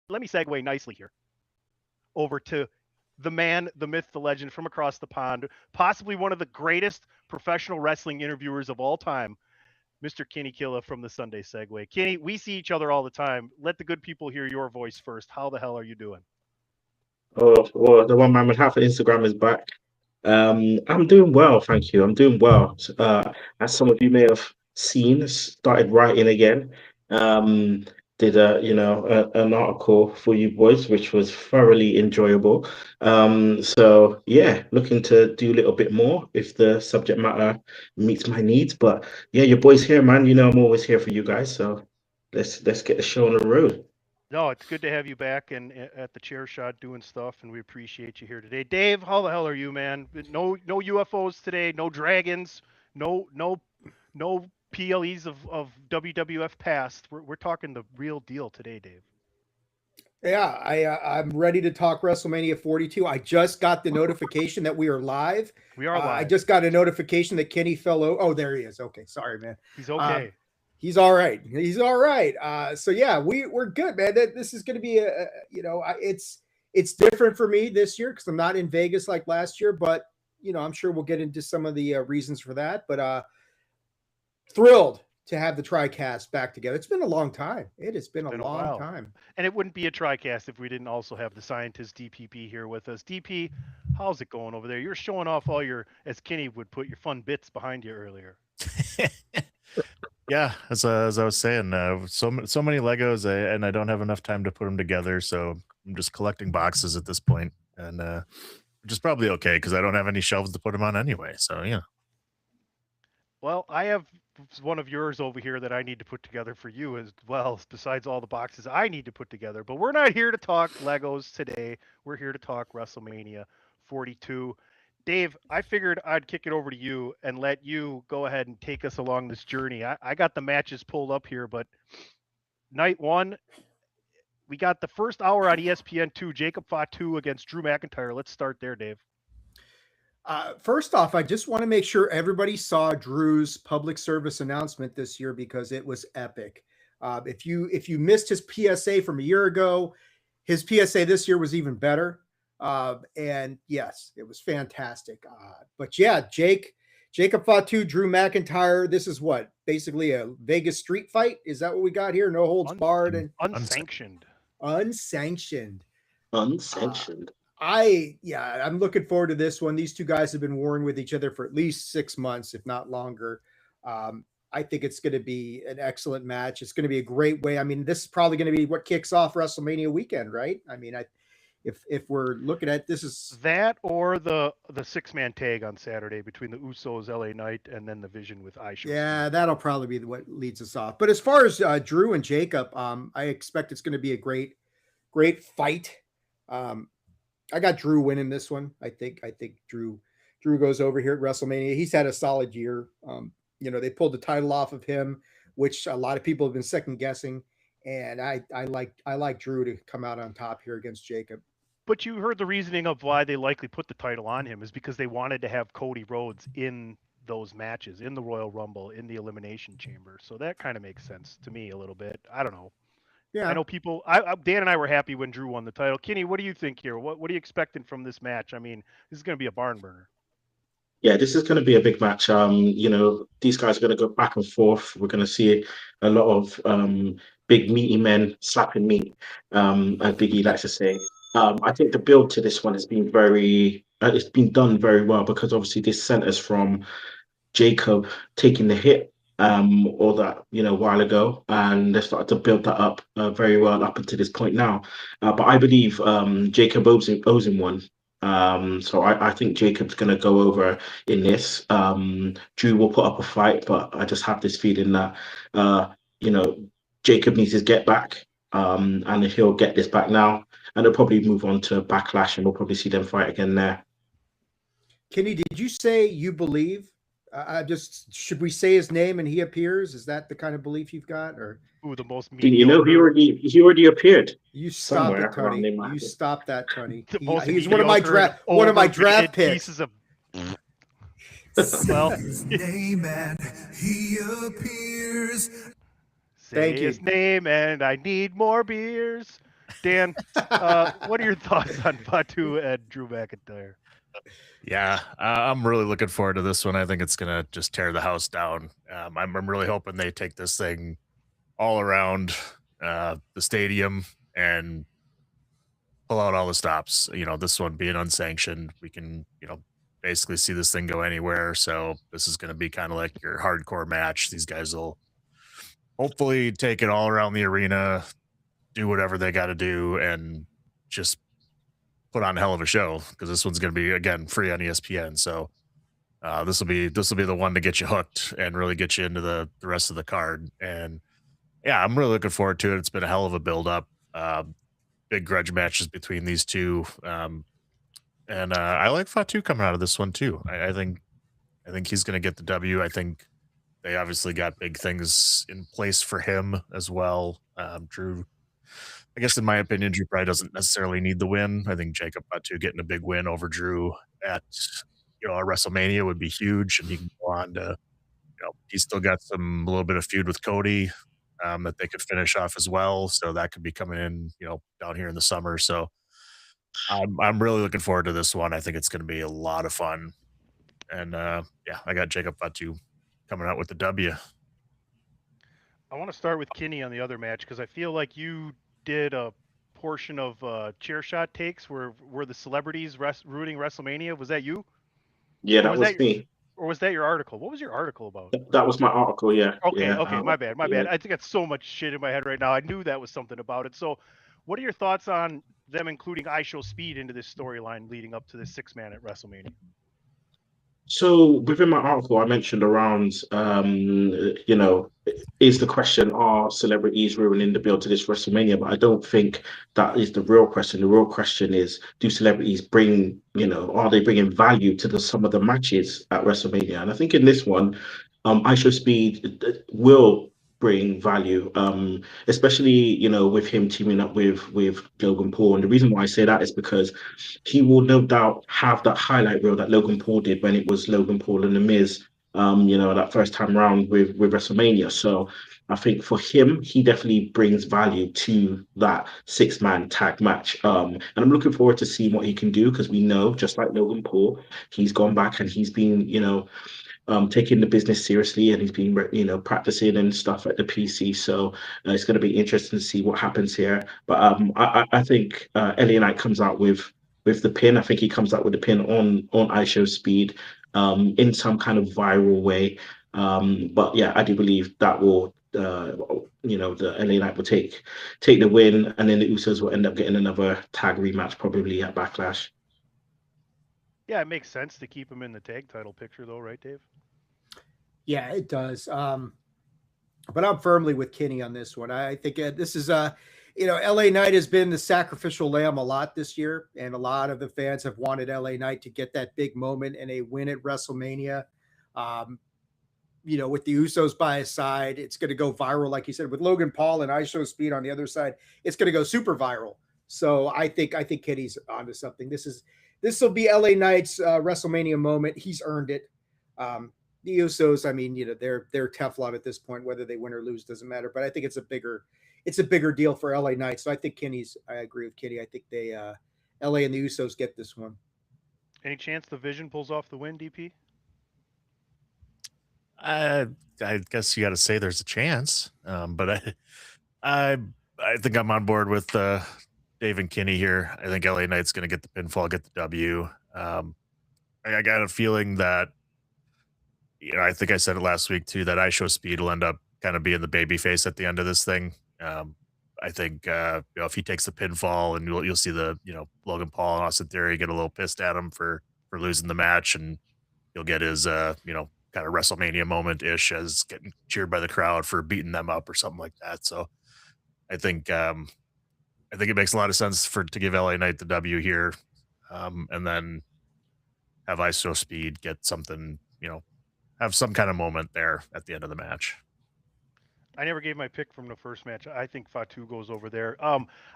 let me segue nicely here over to the man, the myth, the legend from across the pond, possibly one of the greatest professional wrestling interviewers of all time, Mr. Kinny Killa from the Sunday Segway. Kenny, we see each other all the time. Let the good people hear your voice first. How the hell are you doing? Oh, well, the one man with half of Instagram is back. I'm doing well, thank you. I'm doing well. As some of you may have seen, started writing again. Um, did an article for you boys, which was thoroughly enjoyable. So yeah, looking to do a little bit more if the subject matter meets my needs. But yeah, your boys here, man. You know I'm always here for you guys. So let's get the show on the road. No, it's good to have you back and at the chair shot doing stuff, and we appreciate you here today. Dave, how the hell are you, man? No UFOs today, no dragons, no PLEs of WWF past. We're talking the real deal today, Dave. Yeah, I'm ready to talk WrestleMania 42. I just got the notification that we are live. We are live. I just got a notification that Kenny fell. Oh, there he is. Okay, sorry, man. He's okay. He's all right. He's all right. So yeah, we're good, man. This is going to be it's different for me this year because I'm not in Vegas like last year. But I'm sure we'll get into some of the reasons for that. But thrilled to have the Tricast back together. It's been a long time. It has been a long time. And it wouldn't be a Tricast if we didn't also have the scientist DPP here with us. DP, how's it going over there? You're showing off all your, as Kenny would put, your fun bits behind you earlier. Yeah, as I was saying, so many Legos, and I don't have enough time to put them together, so I'm just collecting boxes at this point, and which is probably okay because I don't have any shelves to put them on anyway. So yeah. Well, I have one of yours over here that I need to put together for you as well, besides all the boxes I need to put together. But we're not here to talk Legos today. We're here to talk WrestleMania 42. Dave, I figured I'd kick it over to you and let you go ahead and take us along this journey. I got the matches pulled up here, but night one, we got the first hour on ESPN2, Jacob Fatu against Drew McIntyre. Let's start there, Dave. First off, I just want to make sure everybody saw Drew's public service announcement this year because it was epic. If you missed his PSA from a year ago, his PSA this year was even better. And yes, it was fantastic. But yeah, Jacob Fatu, Drew McIntyre. This is what basically a Vegas street fight. Is that what we got here? No holds barred and unsanctioned. Unsanctioned. I'm looking forward to this one. These two guys have been warring with each other for at least 6 months, if not longer. I think it's going to be an excellent match. It's going to be a great way. I mean, this is probably going to be what kicks off WrestleMania weekend, right? I mean, if we're looking at this is that or the 6-man tag on Saturday between the Usos, LA Knight, and then the Vision with Aisha. Yeah, that'll probably be what leads us off. But as far as Drew and Jacob, I expect it's going to be a great fight. I got Drew winning this one. I think Drew goes over here at WrestleMania. He's had a solid year. They pulled the title off of him, which a lot of people have been second guessing. And I like Drew to come out on top here against Jacob. But you heard the reasoning of why they likely put the title on him is because they wanted to have Cody Rhodes in those matches, in the Royal Rumble, in the Elimination Chamber. So that kind of makes sense to me a little bit. I don't know. Yeah, I know people. Dan and I were happy when Drew won the title. Kenny, what do you think here? What are you expecting from this match? I mean, this is going to be a barn burner. Yeah, this is going to be a big match. These guys are going to go back and forth. We're going to see a lot of big meaty men slapping meat, as Big E likes to say. I think the build to this one has been it's been done very well because obviously this centers from Jacob taking the hit or that while ago, and they started to build that up very well up until this point now. But I believe Jacob owes him one. So I think Jacob's going to go over in this. Drew will put up a fight, but I just have this feeling that Jacob needs his get back, and he'll get this back now, and they'll probably move on to Backlash, and we'll probably see them fight again there. Kenny, did you say you believe? Should we say his name and he appears? Is that the kind of belief you've got, or the most? He already appeared. You stopped it, Tony. You stopped that, Tony. He's one of my draft picks. Pieces of. Well, his name and he appears. Say his name and I need more beers. Dan, what are your thoughts on Fatu and Drew McIntyre? Yeah, I'm really looking forward to this one. I think it's gonna just tear the house down. I'm really hoping they take this thing all around the stadium and pull out all the stops. This one being unsanctioned, we can basically see this thing go anywhere. So this is going to be kind of like your hardcore match. These guys will hopefully take it all around the arena, do whatever they got to do, and just put on a hell of a show, because this one's going to be, again, free on ESPN. So this will be the one to get you hooked and really get you into the rest of the card. And yeah, I'm really looking forward to it. It's been a hell of a build up. Big grudge matches between these two. And I like Fatu coming out of this one too. I think he's going to get the W. I think they obviously got big things in place for him as well. Drew, I guess in my opinion, Drew probably doesn't necessarily need the win. I think Jacob Fatu getting a big win over Drew at a WrestleMania would be huge, and he can go on to, he's still got a little bit of feud with Cody that they could finish off as well. So that could be coming in, down here in the summer. So I'm really looking forward to this one. I think it's going to be a lot of fun. And yeah, I got Jacob Fatu coming out with the W. I want to start with Kinny on the other match, because I feel like you did a portion of chair shot takes where the celebrities rooting WrestleMania. Was that you? Yeah, Or that was me. Or was that your article? What was your article about? That was my article. Yeah. Okay, Yeah, okay, my bad. yeah. I think got so much shit in my head right now. I knew that was something about it. So, what are your thoughts on them including I Show Speed into this storyline leading up to this 6-man at WrestleMania? So within my article, I mentioned around, is the question, are celebrities ruining the build to this WrestleMania? But I don't think that is the real question. The real question is, do celebrities bring, are they bringing value to some of the matches at WrestleMania? And I think in this one, I Show Speed will bring value, especially with him teaming up with Logan Paul. And the reason why I say that is because he will no doubt have that highlight reel that Logan Paul did when it was Logan Paul and The Miz, that first time round with WrestleMania. So I think for him, he definitely brings value to that 6-man tag match. And I'm looking forward to seeing what he can do, because we know, just like Logan Paul, he's gone back and he's been, taking the business seriously, and he's been, practicing and stuff at the PC. So it's going to be interesting to see what happens here. But I think LA Knight comes out with the pin. I think he comes out with the pin on I Show Speed in some kind of viral way. But yeah, I do believe that will, the LA Knight will take the win, and then the Usos will end up getting another tag rematch probably at Backlash. Yeah, it makes sense to keep him in the tag title picture, though, right, Dave? Yeah, it does. But I'm firmly with Kinny on this one. I think this is LA Knight has been the sacrificial lamb a lot this year, and a lot of the fans have wanted LA Knight to get that big moment and a win at WrestleMania. With the Usos by his side, it's going to go viral, like you said, with Logan Paul and I Show Speed on the other side. It's going to go super viral. So I think Kinny's onto something. This will be LA Knight's WrestleMania moment. He's earned it. The Usos, I mean, they're Teflon at this point. Whether they win or lose doesn't matter. But I think it's a bigger deal for LA Knight. So I think I agree with Kinny. I think they LA and the Usos get this one. Any chance the Vision pulls off the win, DP? I guess you got to say there's a chance, but I think I'm on board with Dave and Kinny here. I think LA Knight's going to get the pinfall, get the W. I got a feeling that, I think I said it last week too, that I Show Speed will end up kind of being the babyface at the end of this thing. I think if he takes the pinfall, and you'll see the Logan Paul and Austin Theory get a little pissed at him for losing the match, and he'll get his kind of WrestleMania moment ish as getting cheered by the crowd for beating them up or something like that. So I think it makes a lot of sense to give LA Knight the W here, and then have I Show Speed get something, have some kind of moment there at the end of the match. I never gave my pick from the first match. I think Fatu goes over there.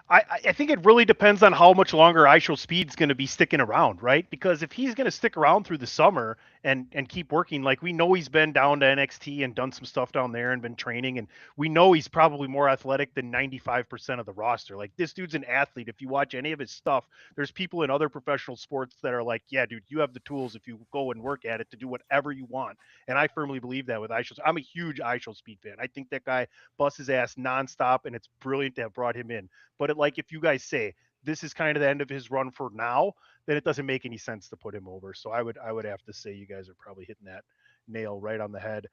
I think it really depends on how much longer Isho Speed's going to be sticking around, right? Because if he's going to stick around through the summer and keep working, like we know he's been down to NXT and done some stuff down there and been training, and we know he's probably more athletic than 95% of the roster. Like this dude's an athlete. If you watch any of his stuff, there's people in other professional sports that are like, yeah, dude, you have the tools if you go and work at it to do whatever you want. And I firmly believe that with Isho. I'm a huge Isho Speed fan. I think that guy busts his ass nonstop, and it's brilliant to have brought him in. But like if you guys say this is kind of the end of his run for now, then it doesn't make any sense to put him over. So I would have to say you guys are probably hitting that nail right on the head.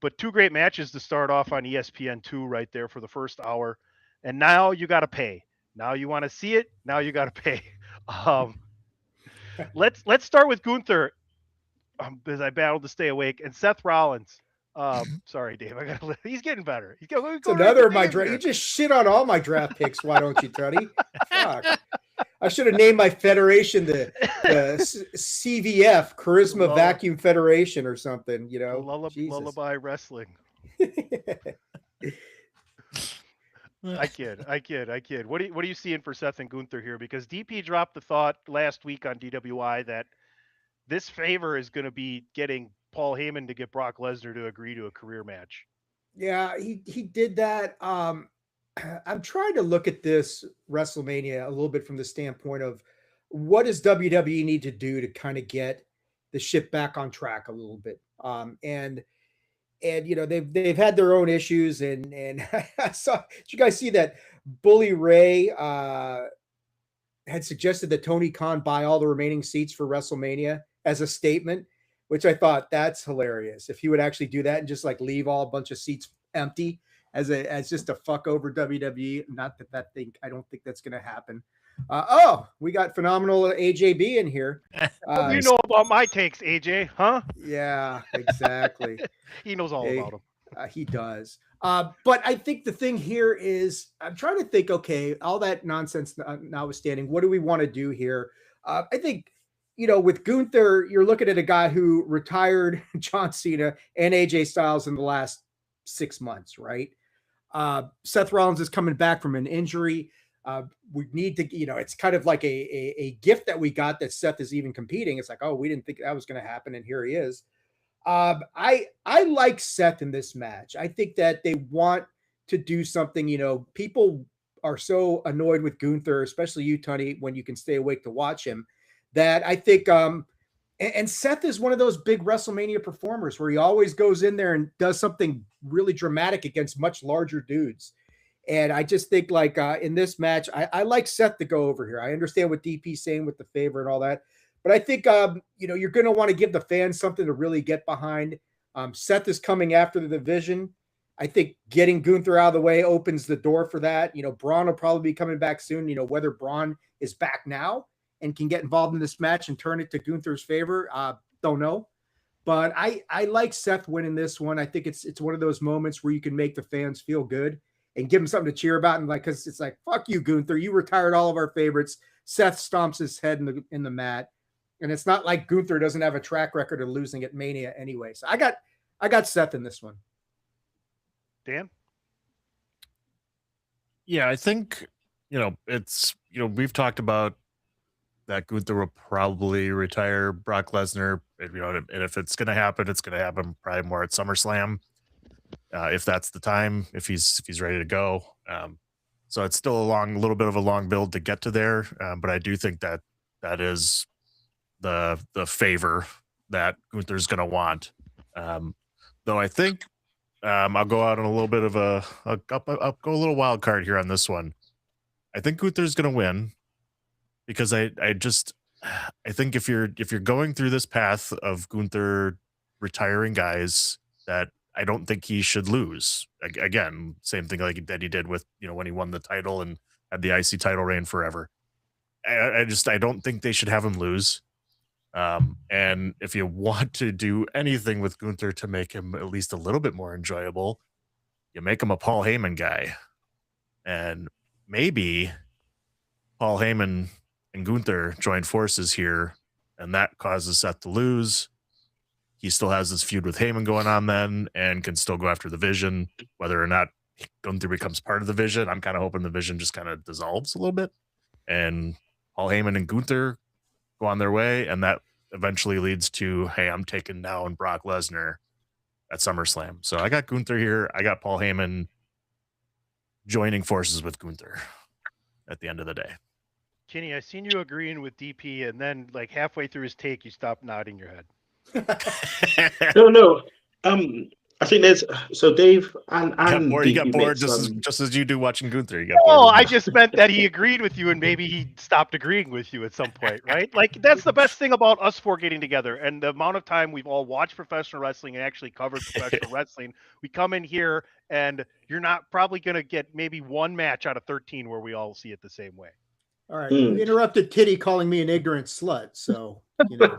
But two great matches to start off on ESPN2 right there for the first hour. And now you got to pay. Now you want to see it. Now you got to pay. Let's start with Gunther. As I battled to stay awake, and Seth Rollins. Sorry, Dave. He's getting better. It's another of my draft. You just shit on all my draft picks. Why don't you, Teddy? Fuck. I should have named my federation the CVF, Charisma Vacuum Federation, or something. You know, Lullaby Wrestling. I kid. What are you seeing for Seth and Gunther here? Because DP dropped the thought last week on DWI that this favor is going to be getting Paul Heyman to get Brock Lesnar to agree to a career match. Yeah, he did that. I'm trying to look at this WrestleMania a little bit from the standpoint of what does WWE need to do to kind of get the ship back on track a little bit. And you know they've had their own issues, and I saw. Did you guys see that Bully Ray had suggested that Tony Khan buy all the remaining seats for WrestleMania as a statement, which I thought that's hilarious. If he would actually do that and just like leave all a bunch of seats empty as just a fuck over WWE. Not that thing. I don't think that's going to happen. We got phenomenal AJB in here. You know about my takes, AJ, huh? Yeah, exactly. He knows all about them. He does. But I think the thing here is I'm trying to think, okay, all that nonsense notwithstanding, what do we want to do here? I think, you know, with Gunther, you're looking at a guy who retired John Cena and AJ Styles in the last 6 months, right? Seth Rollins is coming back from an injury. We need to, you know, it's kind of like a gift that we got that Seth is even competing. It's like, oh, we didn't think that was going to happen, and here he is. I like Seth in this match. I think that they want to do something. You know, people are so annoyed with Gunther, especially you, Tony, when you can stay awake to watch him, that I think and Seth is one of those big WrestleMania performers where he always goes in there and does something really dramatic against much larger dudes. And I just think like in this match, I like Seth to go over here. I understand what DP's saying with the favor and all that. But I think, you know, you're going to want to give the fans something to really get behind. Seth is coming after the division. I think getting Gunther out of the way opens the door for that. You know, Braun will probably be coming back soon. You know, whether Braun is back now and can get involved in this match and turn it to Gunther's favor, don't know. But I like Seth winning this one. I think it's one of those moments where you can make the fans feel good and give them something to cheer about. And like, because it's like, fuck you, Gunther. You retired all of our favorites. Seth stomps his head in the mat. And it's not like Gunther doesn't have a track record of losing at Mania anyway. So I got Seth in this one. Dan? Yeah, I think, you know, it's, you know, we've talked about that Gunther will probably retire Brock Lesnar. You know, and if it's going to happen, it's going to happen probably more at SummerSlam. If that's the time, if he's ready to go. So it's still a little bit of a long build to get to there. But I do think that is the favor that Gunther's going to want. Though I think I'll go out on a little bit of I'll go a little wild card here on this one. I think Gunther's going to win because I think if you're going through this path of Gunther retiring guys, that I don't think he should lose. Again, same thing like that he did with, you know, when he won the title and had the IC title reign forever. I don't think they should have him lose. And if you want to do anything with Gunther to make him at least a little bit more enjoyable, you make him a Paul Heyman guy. And maybe Paul Heyman and Gunther join forces here, and that causes Seth to lose. he still has this feud with Heyman going on then and can still go after the Vision. Whether or not Gunther becomes part of the Vision, I'm kind of hoping the Vision just kind of dissolves a little bit and Paul Heyman and Gunther go on their way, and that eventually leads to, hey, I'm taking down Brock Lesnar at SummerSlam. So I got Gunther here. I got Paul Heyman joining forces with Gunther at the end of the day. Kenny, I seen you agreeing with DP, and then like halfway through his take, you stopped nodding your head. No. I think there's Dave and He got DP bored Mitts, just as you do watching Gunther. Oh, I just meant that he agreed with you, and maybe he stopped agreeing with you at some point, right? Like that's the best thing about us four getting together, and the amount of time we've all watched professional wrestling and actually covered professional wrestling. We come in here, and you're not probably going to get maybe one match out of 13 where we all see it the same way. All right, you interrupted Kitty calling me an ignorant slut, so you know.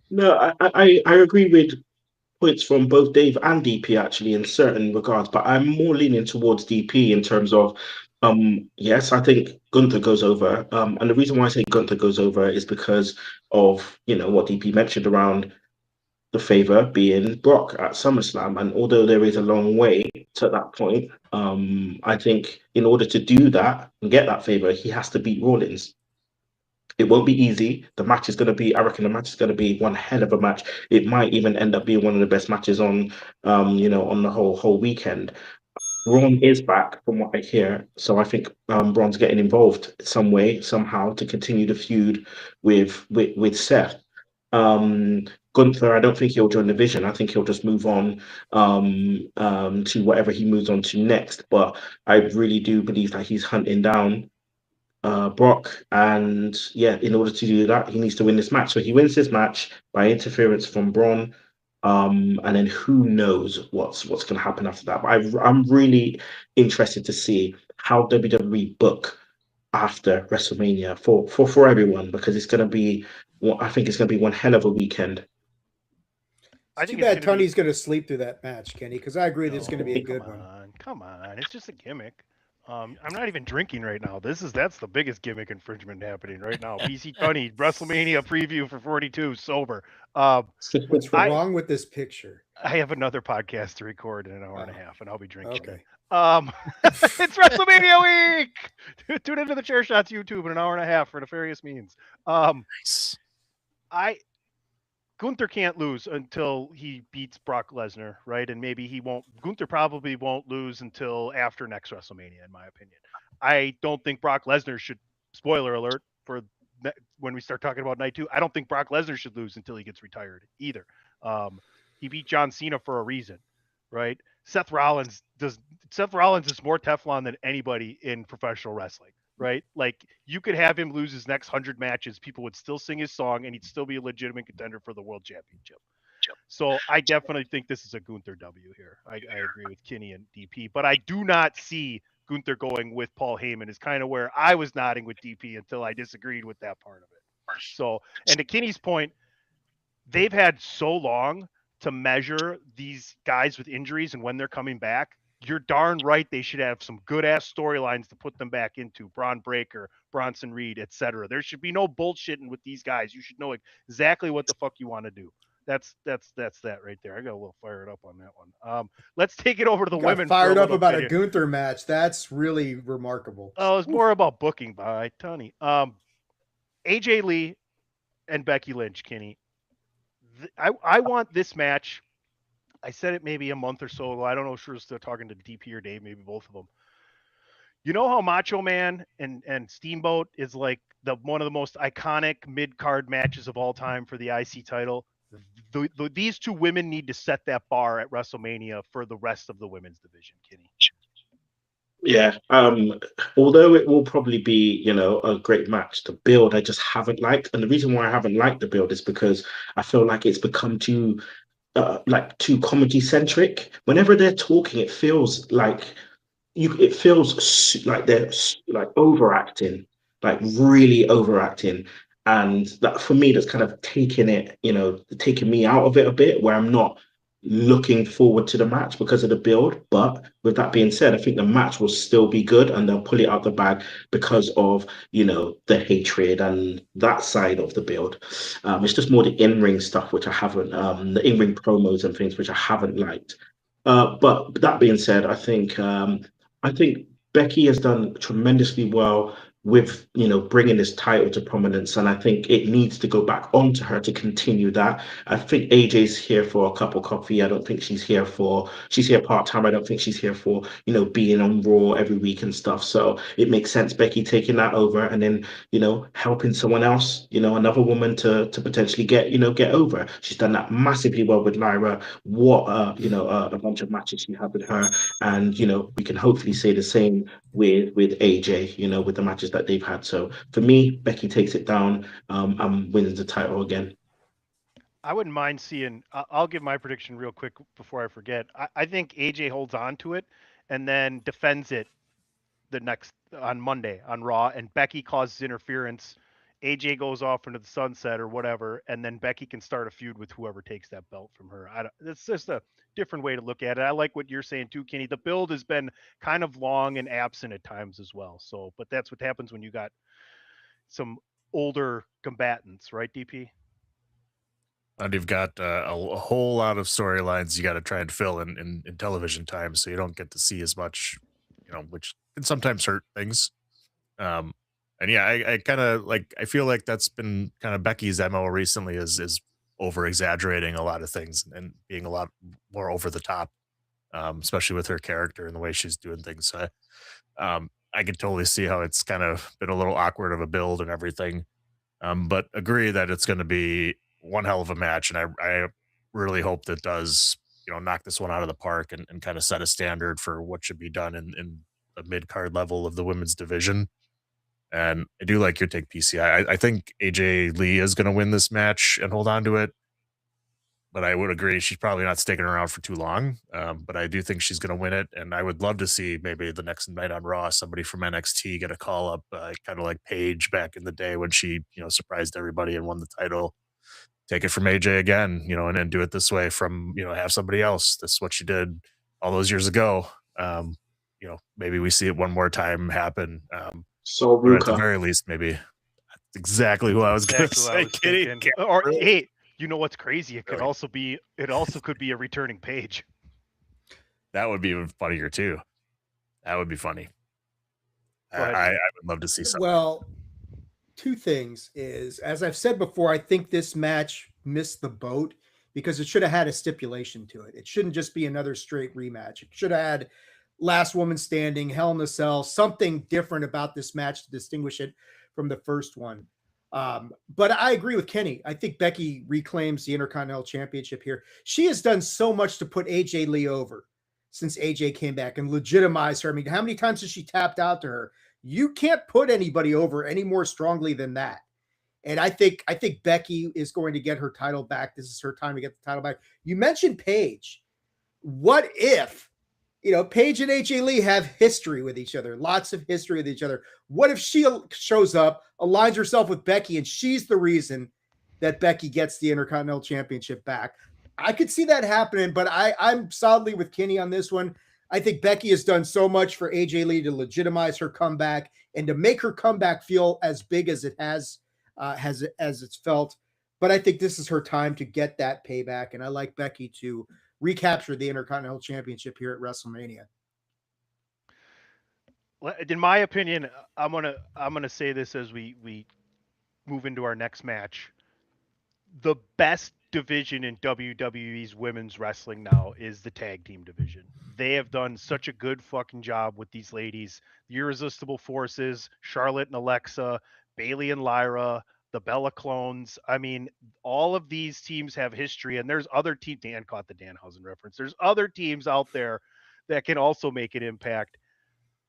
No, I agree with points from both Dave and DP actually in certain regards, but I'm more leaning towards DP in terms of yes, I think Gunther goes over. And the reason why I say Gunther goes over is because of what DP mentioned around the favor being Brock at SummerSlam. And although there is a long way to that point, I think in order to do that and get that favor, he has to beat Rollins. It won't be easy. I reckon the match is going to be one hell of a match. It might even end up being one of the best matches on the whole weekend. Braun is back from what I hear. So I think Braun's getting involved some way, somehow to continue the feud with Seth. Gunther, I don't think he'll join the Vision. I think he'll just move on to whatever he moves on to next. But I really do believe that he's hunting down Brock, and in order to do that, he needs to win this match. So he wins this match by interference from Braun, and then who knows what's going to happen after that. But I'm really interested to see how WWE book after WrestleMania for everyone, because it's going to be, I think it's going to be one hell of a weekend. I think too bad Tony's going to sleep through that match, Kenny, because I agree that it's going to be a good one. Come on, it's just a gimmick. I'm not even drinking right now. That's the biggest gimmick infringement happening right now. PC Tony, WrestleMania preview for 42, sober. What's wrong with this picture? I have another podcast to record in an hour and a half, and I'll be drinking. Okay. It's WrestleMania week. Tune into the Chair Shots YouTube in an hour and a half for nefarious means. Nice. Gunther can't lose until he beats Brock Lesnar, right? And maybe he won't. Gunther probably won't lose until after next WrestleMania, in my opinion. I don't think Brock Lesnar should, spoiler alert, for when we start talking about night 2, I don't think Brock Lesnar should lose until he gets retired either. He beat John Cena for a reason, right? Seth Rollins is more Teflon than anybody in professional wrestling. Right? Like you could have him lose his next 100 matches. People would still sing his song and he'd still be a legitimate contender for the world championship. So I definitely think this is a Gunther W here. I agree with Kenny and DP, but I do not see Gunther going with Paul Heyman is kind of where I was nodding with DP until I disagreed with that part of it. So, and to Kenny's point, they've had so long to measure these guys with injuries and when they're coming back. You're darn right they should have some good-ass storylines to put them back into. Braun Breaker, Bronson Reed, etc. There should be no bullshitting with these guys. You should know exactly what the fuck you want to do. That's that right there. I got a little fired up on that one. Let's take it over to the women. Fired up about a Gunther match. That's really remarkable. Oh, it's more about booking by Tony. AJ Lee and Becky Lynch, Kenny. I want this match. I said it maybe a month or so ago. I don't know if we're still talking to DP or Dave, maybe both of them. You know how Macho Man and Steamboat is like one of the most iconic mid-card matches of all time for the IC title? These two women need to set that bar at WrestleMania for the rest of the women's division, Kenny. Yeah. Although it will probably be, a great match, the build I just haven't liked. And the reason why I haven't liked the build is because I feel like it's become too comedy centric. Whenever they're talking, it feels like they're like overacting, like really overacting, and that for me that's kind of taking me out of it a bit, where I'm not looking forward to the match because of the build. But with that being said, I think the match will still be good and they'll pull it out the bag because of, the hatred and that side of the build. It's just more the in-ring stuff, which I haven't, the in-ring promos and things, which I haven't liked. But that being said, I think Becky has done tremendously well with bringing this title to prominence, and I think it needs to go back onto her to continue that. I think AJ's here for a cup of coffee. I don't think she's here part time. I don't think she's here for being on Raw every week and stuff. So it makes sense Becky taking that over and then helping someone else, another woman to potentially get over. She's done that massively well with Lyra. What a bunch of matches she had with her, and we can hopefully say the same with AJ, with the matches that they've had. So for me, Becky takes it down and wins the title again. I wouldn't mind seeing. I'll give my prediction real quick before I forget. I think AJ holds on to it and then defends it the next on Monday on Raw, and Becky causes interference. AJ goes off into the sunset or whatever, and then Becky can start a feud with whoever takes that belt from her. It's just a different way to look at it. I like what you're saying too, Kenny. The build has been kind of long and absent at times as well. So, but that's what happens when you got some older combatants, right, DP? And you've got a whole lot of storylines you got to try and fill in television time, so you don't get to see as much, which can sometimes hurt things. And yeah, I kind of I feel like that's been kind of Becky's MO recently is over exaggerating a lot of things and being a lot more over the top, especially with her character and the way she's doing things. So I can totally see how it's kind of been a little awkward of a build and everything. But agree that it's going to be one hell of a match, and I really hope that does knock this one out of the park and kind of set a standard for what should be done in the mid card level of the women's division. And I do like your take, PCI. I think AJ Lee is going to win this match and hold on to it, but I would agree she's probably not sticking around for too long. But I do think she's going to win it, and I would love to see maybe the next night on Raw somebody from NXT get a call up, kind of like Paige back in the day when she surprised everybody and won the title. Take it from AJ again, and then do it this way from have somebody else. That's what she did all those years ago. Maybe we see it one more time happen. So But at the Ruka. very least, maybe that's exactly who I was going to say. Kitty. Or hey, you know what's crazy? It could also be. It also could be a returning Page. That would be even funnier too. That would be funny. I would love to see something. Well, two things is, as I've said before, I think this match missed the boat because it should have had a stipulation to it. It shouldn't just be another straight rematch. It should have had last woman standing, Hell in a Cell, something different about this match to distinguish it from the first one. But I agree with Kenny. I think Becky reclaims the Intercontinental Championship here. She has done so much to put AJ Lee over since AJ came back and legitimize her. I mean, how many times has she tapped out to her? You can't put anybody over any more strongly than that. And I think Becky is going to get her title back. This is her time to get the title back. You mentioned Paige. What if, Paige and AJ Lee have history with each other, lots of history with each other. What if she shows up, aligns herself with Becky, and she's the reason that Becky gets the Intercontinental Championship back? I could see that happening, but I'm solidly with Kenny on this one. I think Becky has done so much for AJ Lee to legitimize her comeback and to make her comeback feel as big as it has as it's felt. But I think this is her time to get that payback, and I like Becky to recapture the Intercontinental Championship here at WrestleMania. In my opinion, I'm gonna say this as we move into our next match. The best division in WWE's women's wrestling now is the tag team division. They have done such a good fucking job with these ladies. The Irresistible Forces, Charlotte and Alexa, Bailey and Lyra, the Bella clones. I mean, all of these teams have history, and there's other teams. Dan caught the Danhausen reference. There's other teams out there that can also make an impact.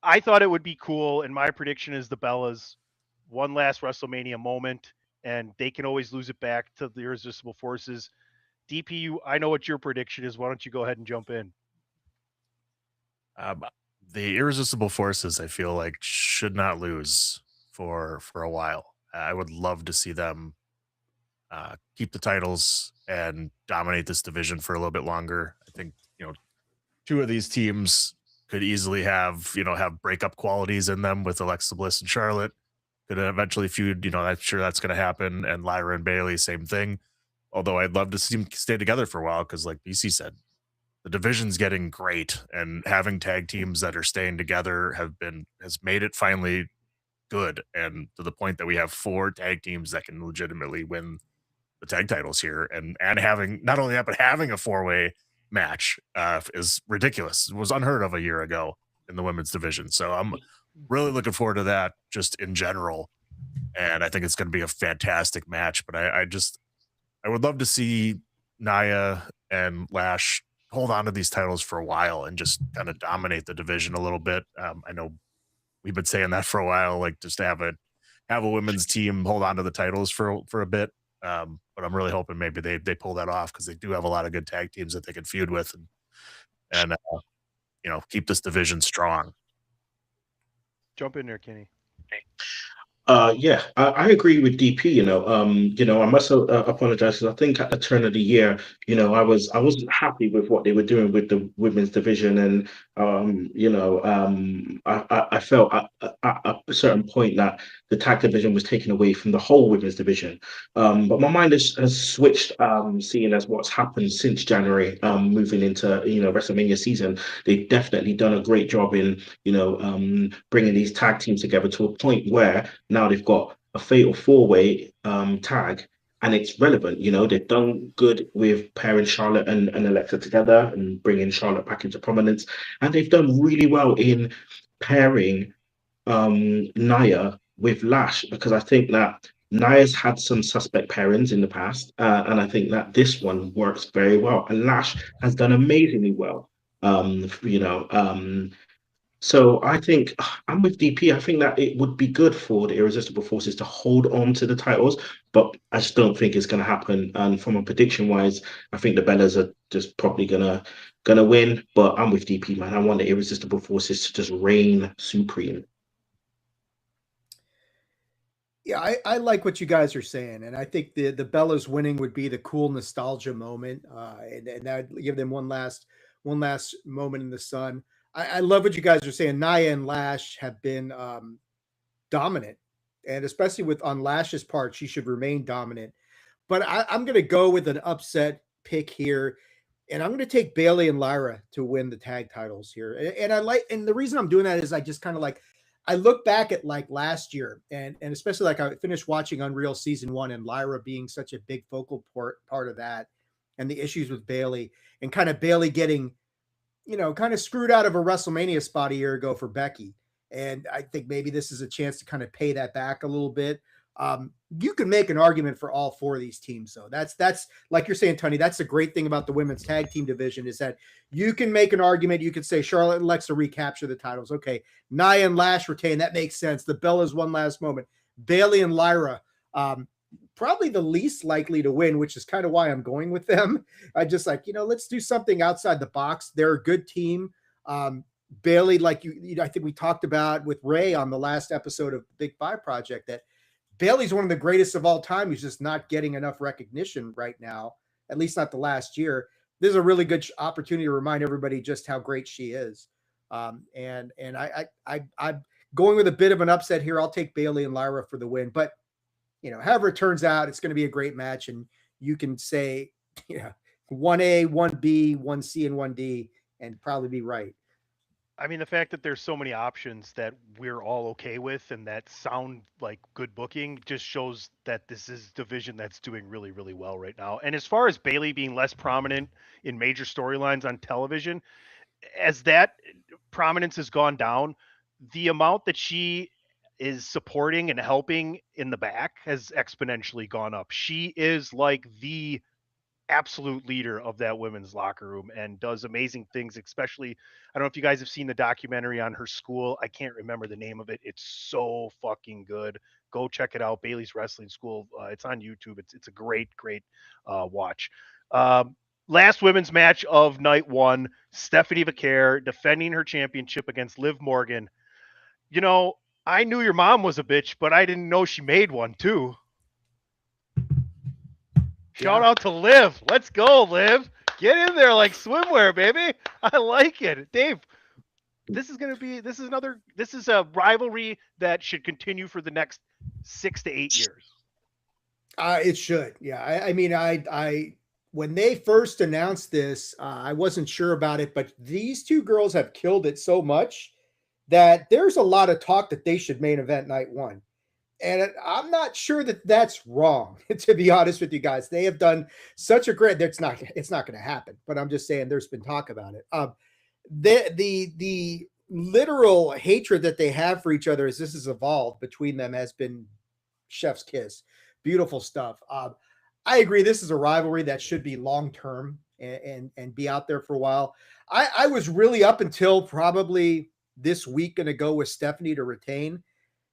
I thought it would be cool, and my prediction is the Bellas one last WrestleMania moment, and they can always lose it back to the Irresistible Forces. DPU, I know what your prediction is. Why don't you go ahead and jump in? The Irresistible Forces, I feel like, should not lose for a while. I would love to see them keep the titles and dominate this division for a little bit longer. I think, two of these teams could easily have breakup qualities in them with Alexa Bliss and Charlotte. Could eventually feud, I'm sure that's going to happen. And Lyra and Bailey, same thing. Although I'd love to see them stay together for a while because, like BC said, the division's getting great, and having tag teams that are staying together has made it finally good, and to the point that we have 4 tag teams that can legitimately win the tag titles here, and having not only that but having a 4-way match is ridiculous. It was unheard of a year ago in the women's division. So I'm really looking forward to that just in general, and I think it's going to be a fantastic match. But I would love to see Nia and Lash hold on to these titles for a while and just kind of dominate the division a little bit. I know we've been saying that for a while, like just to have a women's team hold on to the titles for a bit. But I'm really hoping maybe they pull that off because they do have a lot of good tag teams that they can feud with and keep this division strong. Jump in there, Kenny. Yeah, I agree with DP. I must apologize because I think at the turn of the year, I wasn't happy with what they were doing with the women's division, and I felt at a certain point that the tag division was taken away from the whole women's division. But my mind has switched, seeing as what's happened since January, moving into WrestleMania season. They've definitely done a great job in bringing these tag teams together to a point where now they've got a fatal 4-way tag, and it's relevant. They've done good with pairing Charlotte and Alexa together and bringing Charlotte back into prominence, and they've done really well in pairing Nia with Lash, because I think that Nia's had some suspect pairings in the past, and I think that this one works very well, and Lash has done amazingly well. So I think I'm with DP. I think that it would be good for the Irresistible Forces to hold on to the titles, but I just don't think it's going to happen. And from a prediction wise, I think the Bellas are just probably gonna win. But I'm with DP, man. I want the Irresistible Forces to just reign supreme. Yeah, I like what you guys are saying, and I think the Bellas winning would be the cool nostalgia moment, and that would give them one last moment in the sun. I love what you guys are saying. Nia and Lash have been dominant, and especially on Lash's part, she should remain dominant. But I'm going to go with an upset pick here, and I'm going to take Bailey and Lyra to win the tag titles here. And the reason I'm doing that is I just kind of like, I look back at like last year, and especially like I finished watching Unreal Season 1 and Lyra being such a big focal part of that, and the issues with Bailey, and kind of Bailey getting kind of screwed out of a WrestleMania spot a year ago for Becky. And I think maybe this is a chance to kind of pay that back a little bit. You can make an argument for all 4 of these teams, though. That's like you're saying, Tony, that's the great thing about the women's tag team division is that you can make an argument. You could say Charlotte and Alexa recapture the titles. Okay, Nia and Lash retain. That makes sense. The Bellas one last moment. Bailey and Lyra, probably the least likely to win, which is kind of why I'm going with them. I just like, let's do something outside the box. They're a good team. Bailey, like I think we talked about with Ray on the last episode of Big Five Project, that Bailey's one of the greatest of all time. He's just not getting enough recognition right now, at least not the last year. This is a really good opportunity to remind everybody just how great she is. And I'm going with a bit of an upset here. I'll take Bailey and Lyra for the win, but however it turns out, it's going to be a great match, and you can say, 1A, 1B, 1C, and 1D, and probably be right. I mean, the fact that there's so many options that we're all okay with and that sound like good booking just shows that this is a division that's doing really, really well right now. And as far as Bailey being less prominent in major storylines on television, as that prominence has gone down, the amount that she is supporting and helping in the back has exponentially gone up. She is like the absolute leader of that women's locker room and does amazing things, especially, I don't know if you guys have seen the documentary on her school. I can't remember the name of it. It's so fucking good. Go check it out. Bailey's Wrestling School. It's on YouTube. It's a great watch. Last women's match of night 1, Stephanie Vaquer defending her championship against Liv Morgan. I knew your mom was a bitch, but I didn't know she made one too. Shout Yeah. out to Liv. Let's go, Liv. Get in there like swimwear, baby. I like it. Dave, this is a rivalry that should continue for the next 6 to 8 years. It should. Yeah. I mean, I when they first announced this, I wasn't sure about it, but these two girls have killed it so much that there's a lot of talk that they should main event night one. And I'm not sure that that's wrong, to be honest with you guys. They have done such a great. It's not going to happen. But I'm just saying, there's been talk about it. The literal hatred that they have for each other as this has evolved between them has been chef's kiss. Beautiful stuff. I agree. This is a rivalry that should be long term and be out there for a while. I was really up until probably this week going to go with Stephanie to retain.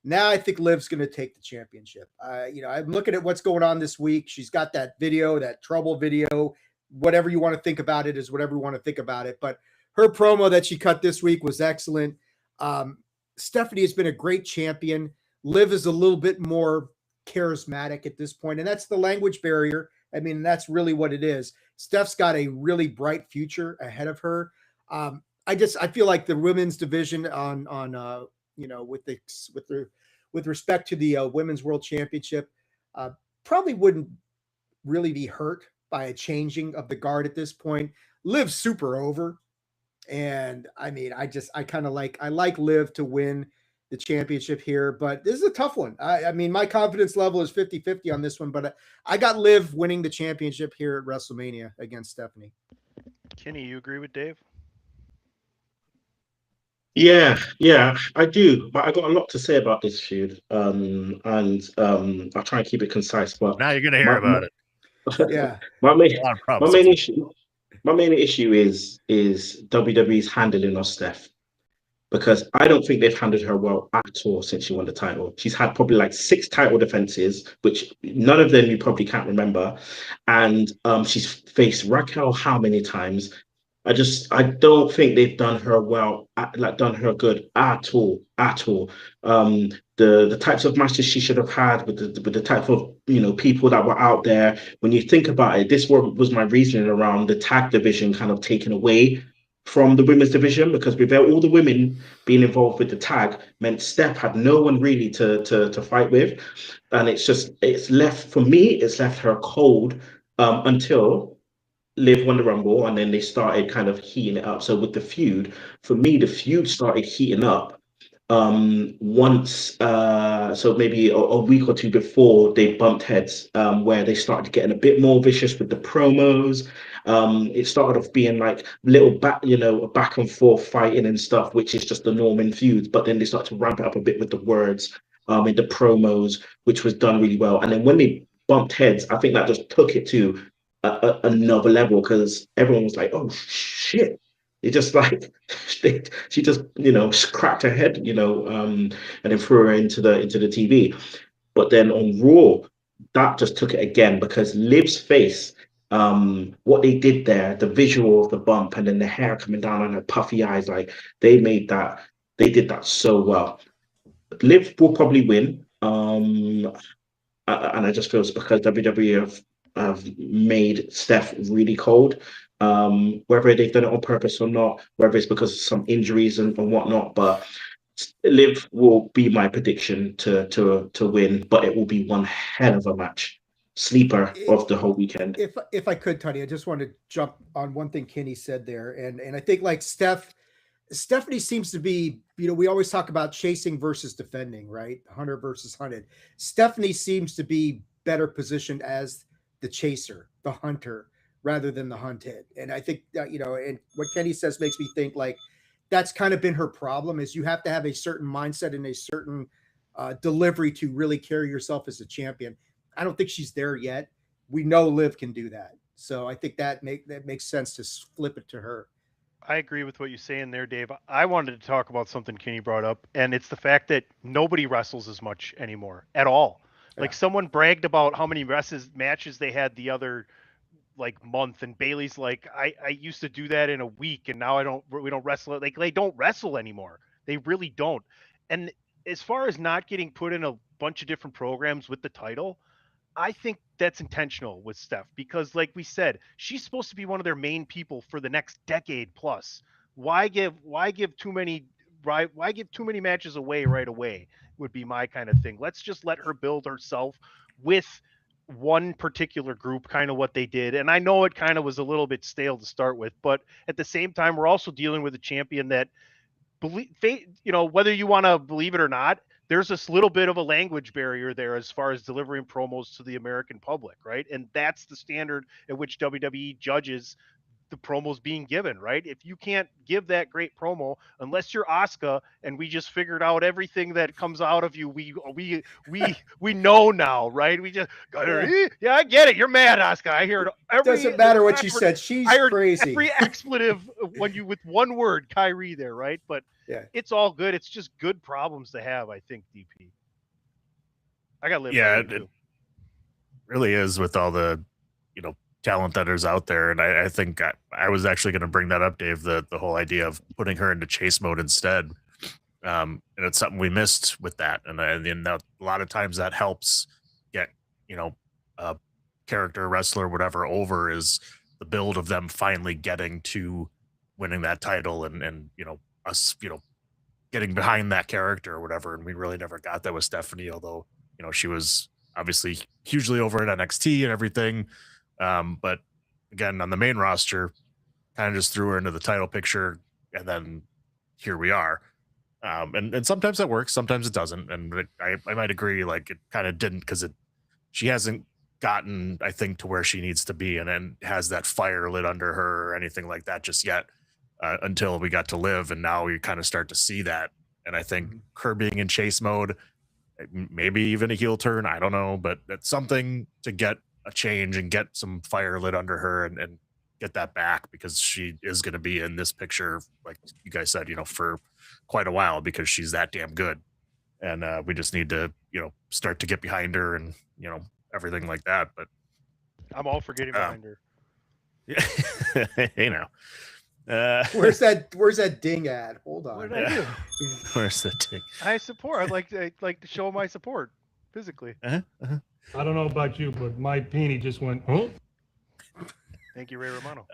Now I think Liv's going to take the championship. I'm looking at what's going on this week. She's got that video, that trouble video. Whatever you want to think about it is whatever you want to think about it. But her promo that she cut this week was excellent. Stephanie has been a great champion. Liv is a little bit more charismatic at this point, and that's the language barrier. I mean, that's really what it is. Steph's got a really bright future ahead of her. I feel like the women's division with respect to the Women's World Championship, probably wouldn't really be hurt by a changing of the guard at this point. Liv's super over. And I mean, I like Liv to win the championship here, but this is a tough one. I mean, my confidence level is 50-50 on this one, but I got Liv winning the championship here at WrestleMania against Stephanie. Kenny, you agree with Dave? Yeah, I do. But I got a lot to say about this feud. And I'll try and keep it concise. But Now you're gonna hear about it. Yeah. my main A lot of my problems. main issue is WWE's handling of Steph. Because I don't think they've handled her well at all since she won the title. She's had probably like 6 title defenses, which none of them you probably can't remember. And she's faced Raquel how many times? I don't think they've done her well, done her good at all. The types of matches she should have had with the type of people that were out there. When you think about it, this was my reasoning around the tag division kind of taken away from the women's division, because without all the women being involved with the tag meant Steph had no one really to fight with, and it's left her cold until Liv won the Rumble, and then they started kind of heating it up. So with the feud, for me, the feud started heating up once, so maybe a week or two before they bumped heads, where they started getting a bit more vicious with the promos. It started off being like little back and forth fighting and stuff, which is just the norm in feuds. But then they started to ramp it up a bit with the words, in the promos, which was done really well. And then when they bumped heads, I think that just took it to another level, because everyone was like, "Oh shit!" It just like she just cracked her head, and then threw her into the TV. But then on Raw, that just took it again, because Liv's face, what they did there, the visual of the bump and then the hair coming down on her puffy eyes, like they did that so well. Liv will probably win, and I just feel it's because WWE have made Steph really cold. Whether they've done it on purpose or not, whether it's because of some injuries and whatnot, but Liv will be my prediction to win, but it will be one hell of a match. Sleeper of the whole weekend. If I could, Tony, I just want to jump on one thing Kenny said there, and I think like Stephanie seems to be, we always talk about chasing versus defending, right? Hunter versus hunted. Stephanie seems to be better positioned as the chaser, the hunter, rather than the hunted. And I think that, and what Kenny says makes me think like that's kind of been her problem, is you have to have a certain mindset and a certain delivery to really carry yourself as a champion. I don't think she's there yet. We know Liv can do that. So I think that makes sense to flip it to her. I agree with what you're saying there, Dave. I wanted to talk about something Kenny brought up, and it's the fact that nobody wrestles as much anymore at all. Yeah. Like someone bragged about how many matches they had the other like month, and Bailey's like, I used to do that in a week, and now we don't wrestle it. Like they don't wrestle anymore. They really don't. And as far as not getting put in a bunch of different programs with the title, I think that's intentional with Steph, because like we said, she's supposed to be one of their main people for the next decade plus. Why give too many matches away right away would be my kind of thing. Let's just let her build herself with one particular group, kind of what they did. And I know it kind of was a little bit stale to start with, but at the same time, we're also dealing with a champion that whether you want to believe it or not, there's this little bit of a language barrier there as far as delivering promos to the American public, right? And that's the standard at which WWE judges the promos being given, right? If you can't give that great promo, unless you're Asuka and we just figured out everything that comes out of you, we know now, right? We just yeah, I get it. You're mad, Asuka. I hear it. Doesn't matter what you said. She's crazy. Every expletive when you with one word, Kyrie there, right? But yeah, it's all good. It's just good problems to have, I think. DP. I got live. Yeah, it really is with all the talent that is out there. And I think I was actually going to bring that up, Dave, the whole idea of putting her into chase mode instead. And it's something we missed with that. And a lot of times that helps get, a character, wrestler, whatever, over is the build of them finally getting to winning that title and us, getting behind that character or whatever. And we really never got that with Stephanie, although, she was obviously hugely over at NXT and everything. But again, on the main roster, kind of just threw her into the title picture, and then here we are. And sometimes that works, sometimes it doesn't. And I might agree, like it kind of didn't, because she hasn't gotten, I think, to where she needs to be, and has that fire lit under her or anything like that just yet, until we got to Live, and now we kind of start to see that. And I think her being in chase mode, maybe even a heel turn, I don't know, but that's something to get a change and get some fire lit under her and get that back, because she is going to be in this picture, like you guys said, for quite a while, because she's that damn good. And we just need to, start to get behind her and, everything like that. But I'm all for getting behind her. Yeah. Where's that ding at? Hold on. What did I do? Where's the ding? I support. I'd like to show my support physically. I don't know about you, but my peenie just went, oh. Thank you, Ray Romano.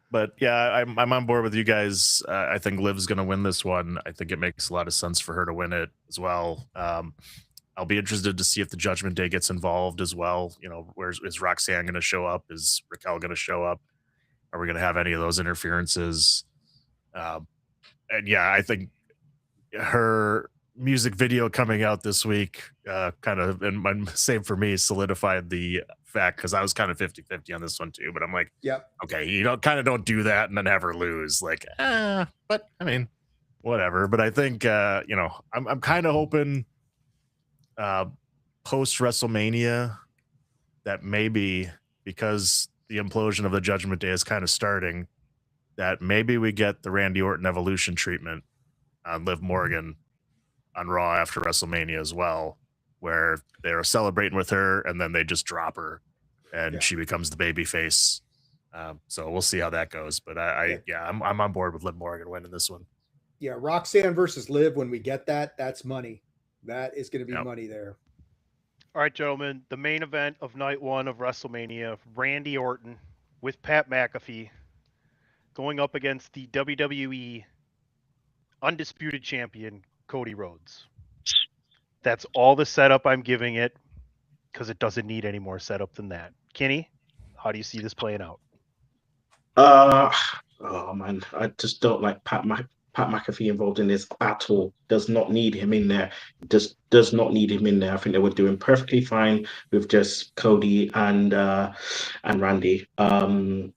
But yeah, I'm on board with you guys. I think Liv's going to win this one. I think it makes a lot of sense for her to win it as well. I'll be interested to see if the Judgment Day gets involved as well. Is Roxanne going to show up? Is Raquel going to show up? Are we going to have any of those interferences? And yeah, I think her music video coming out this week kind of, and same for me, solidified the fact, because I was kind of 50-50 on this one too, but I'm like, yep, okay, you don't do that and then have her lose, like but I mean, whatever. But I think I'm kind of hoping post WrestleMania that maybe, because the implosion of the Judgment Day is kind of starting, that maybe we get the Randy Orton Evolution treatment on Liv Morgan on Raw after WrestleMania as well, where they're celebrating with her and then they just drop her and she becomes the baby face. So we'll see how that goes. But I'm on board with Liv Morgan winning this one. Yeah, Roxanne versus Liv, when we get that, that's money. That is going to be money there. All right, gentlemen, the main event of night one of WrestleMania, Randy Orton with Pat McAfee going up against the WWE undisputed champion, Cody Rhodes. That's all the setup I'm giving it, because it doesn't need any more setup than that. Kenny, how do you see this playing out? Oh man, I just don't like Pat McAfee involved in this at all. Does not need him in there. Does not need him in there. I think they were doing perfectly fine with just Cody and Randy. The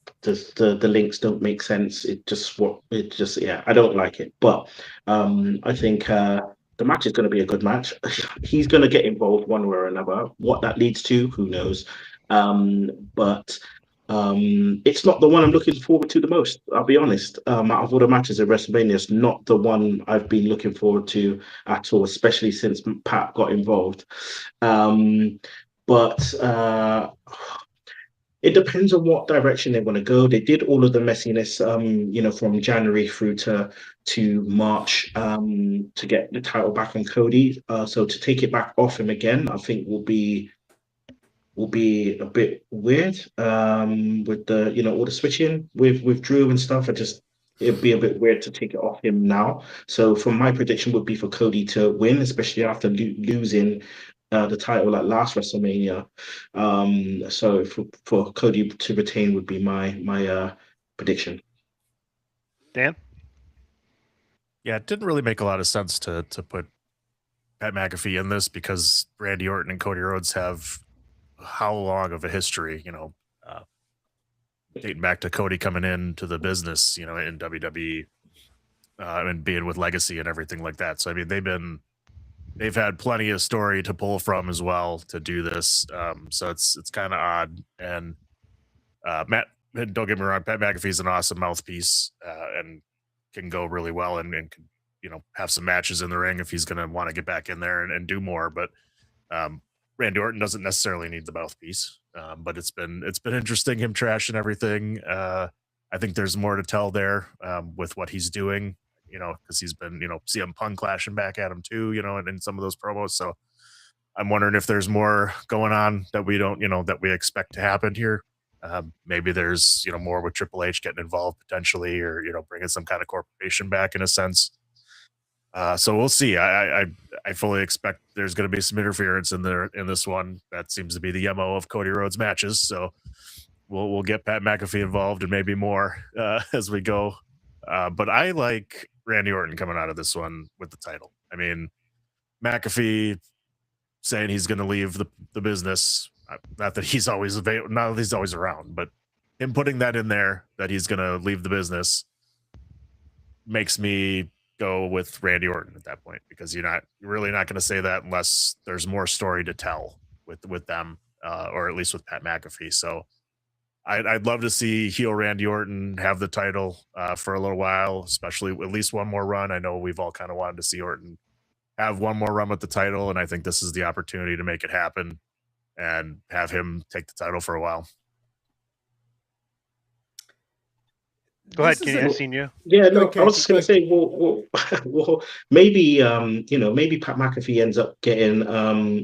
links don't make sense. I don't like it. But I think the match is going to be a good match. He's going to get involved one way or another. What that leads to, who knows? But it's not the one I'm looking forward to the most. I'll be honest. Out of all the matches at WrestleMania, it's not the one I've been looking forward to at all, especially since Pat got involved. But it depends on what direction they want to go. They did all of the messiness, from January through to March to get the title back on Cody. So to take it back off him again, I think will be will be a bit weird with the all the switching with Drew and stuff. It'd be a bit weird to take it off him now. So from my prediction would be for Cody to win, especially after losing the title at last WrestleMania. So for Cody to retain would be my prediction. Dan? Yeah, it didn't really make a lot of sense to put Pat McAfee in this because Randy Orton and Cody Rhodes have how long of a history, dating back to Cody coming into the business, in WWE, and being with Legacy and everything like that. So I mean, they've had plenty of story to pull from as well to do this. So it's kind of odd. And don't get me wrong, Pat McAfee's an awesome mouthpiece and can go really well and can, have some matches in the ring if he's going to want to get back in there and do more. But Randy Orton doesn't necessarily need the mouthpiece. But it's been interesting him trashing everything. I think there's more to tell there with what he's doing, because he's been, CM Punk clashing back at him too, and in some of those promos. So I'm wondering if there's more going on that we don't, that we expect to happen here. Maybe there's, more with Triple H getting involved potentially, or, bringing some kind of corporation back in a sense. So we'll see. I fully expect there's going to be some interference in this one. That seems to be the MO of Cody Rhodes matches. So we'll get Pat McAfee involved and maybe more as we go. But I like Randy Orton coming out of this one with the title. I mean, McAfee saying he's going to leave the business. Not that he's always available, not that he's always around, but him putting that in there that he's going to leave the business makes me go with Randy Orton at that point, because you're really not going to say that unless there's more story to tell with them, or at least with Pat McAfee. So I'd love to see heel Randy Orton have the title for a little while, especially at least one more run. I know we've all kind of wanted to see Orton have one more run with the title, and I think this is the opportunity to make it happen and have him take the title for a while. Go ahead, Kenny. I've seen you. Yeah, no, Okay, I was just going to say, well, maybe, maybe Pat McAfee ends up getting,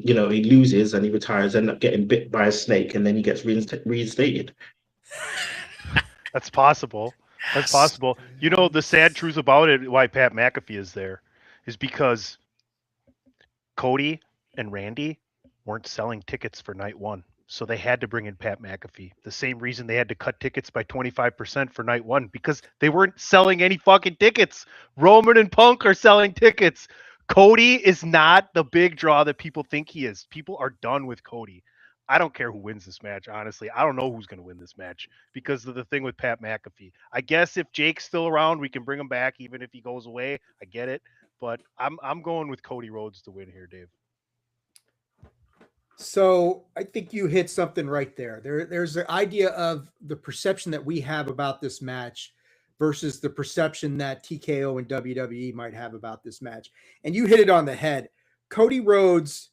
he loses and he retires, end up getting bit by a snake, and then he gets reinstated. That's possible. That's possible. The sad truth about it, why Pat McAfee is there, is because Cody and Randy weren't selling tickets for night one. So they had to bring in Pat McAfee. The same reason they had to cut tickets by 25% for night one, because they weren't selling any fucking tickets. Roman and Punk are selling tickets. Cody is not the big draw that people think he is. People are done with Cody. I don't care who wins this match, honestly. I don't know who's going to win this match because of the thing with Pat McAfee. I guess if Jake's still around, we can bring him back even if he goes away. I get it. But I'm going with Cody Rhodes to win here, Dave. So I think you hit something right there. There's the idea of the perception that we have about this match versus the perception that TKO and WWE might have about this match. And you hit it on the head. Cody Rhodes,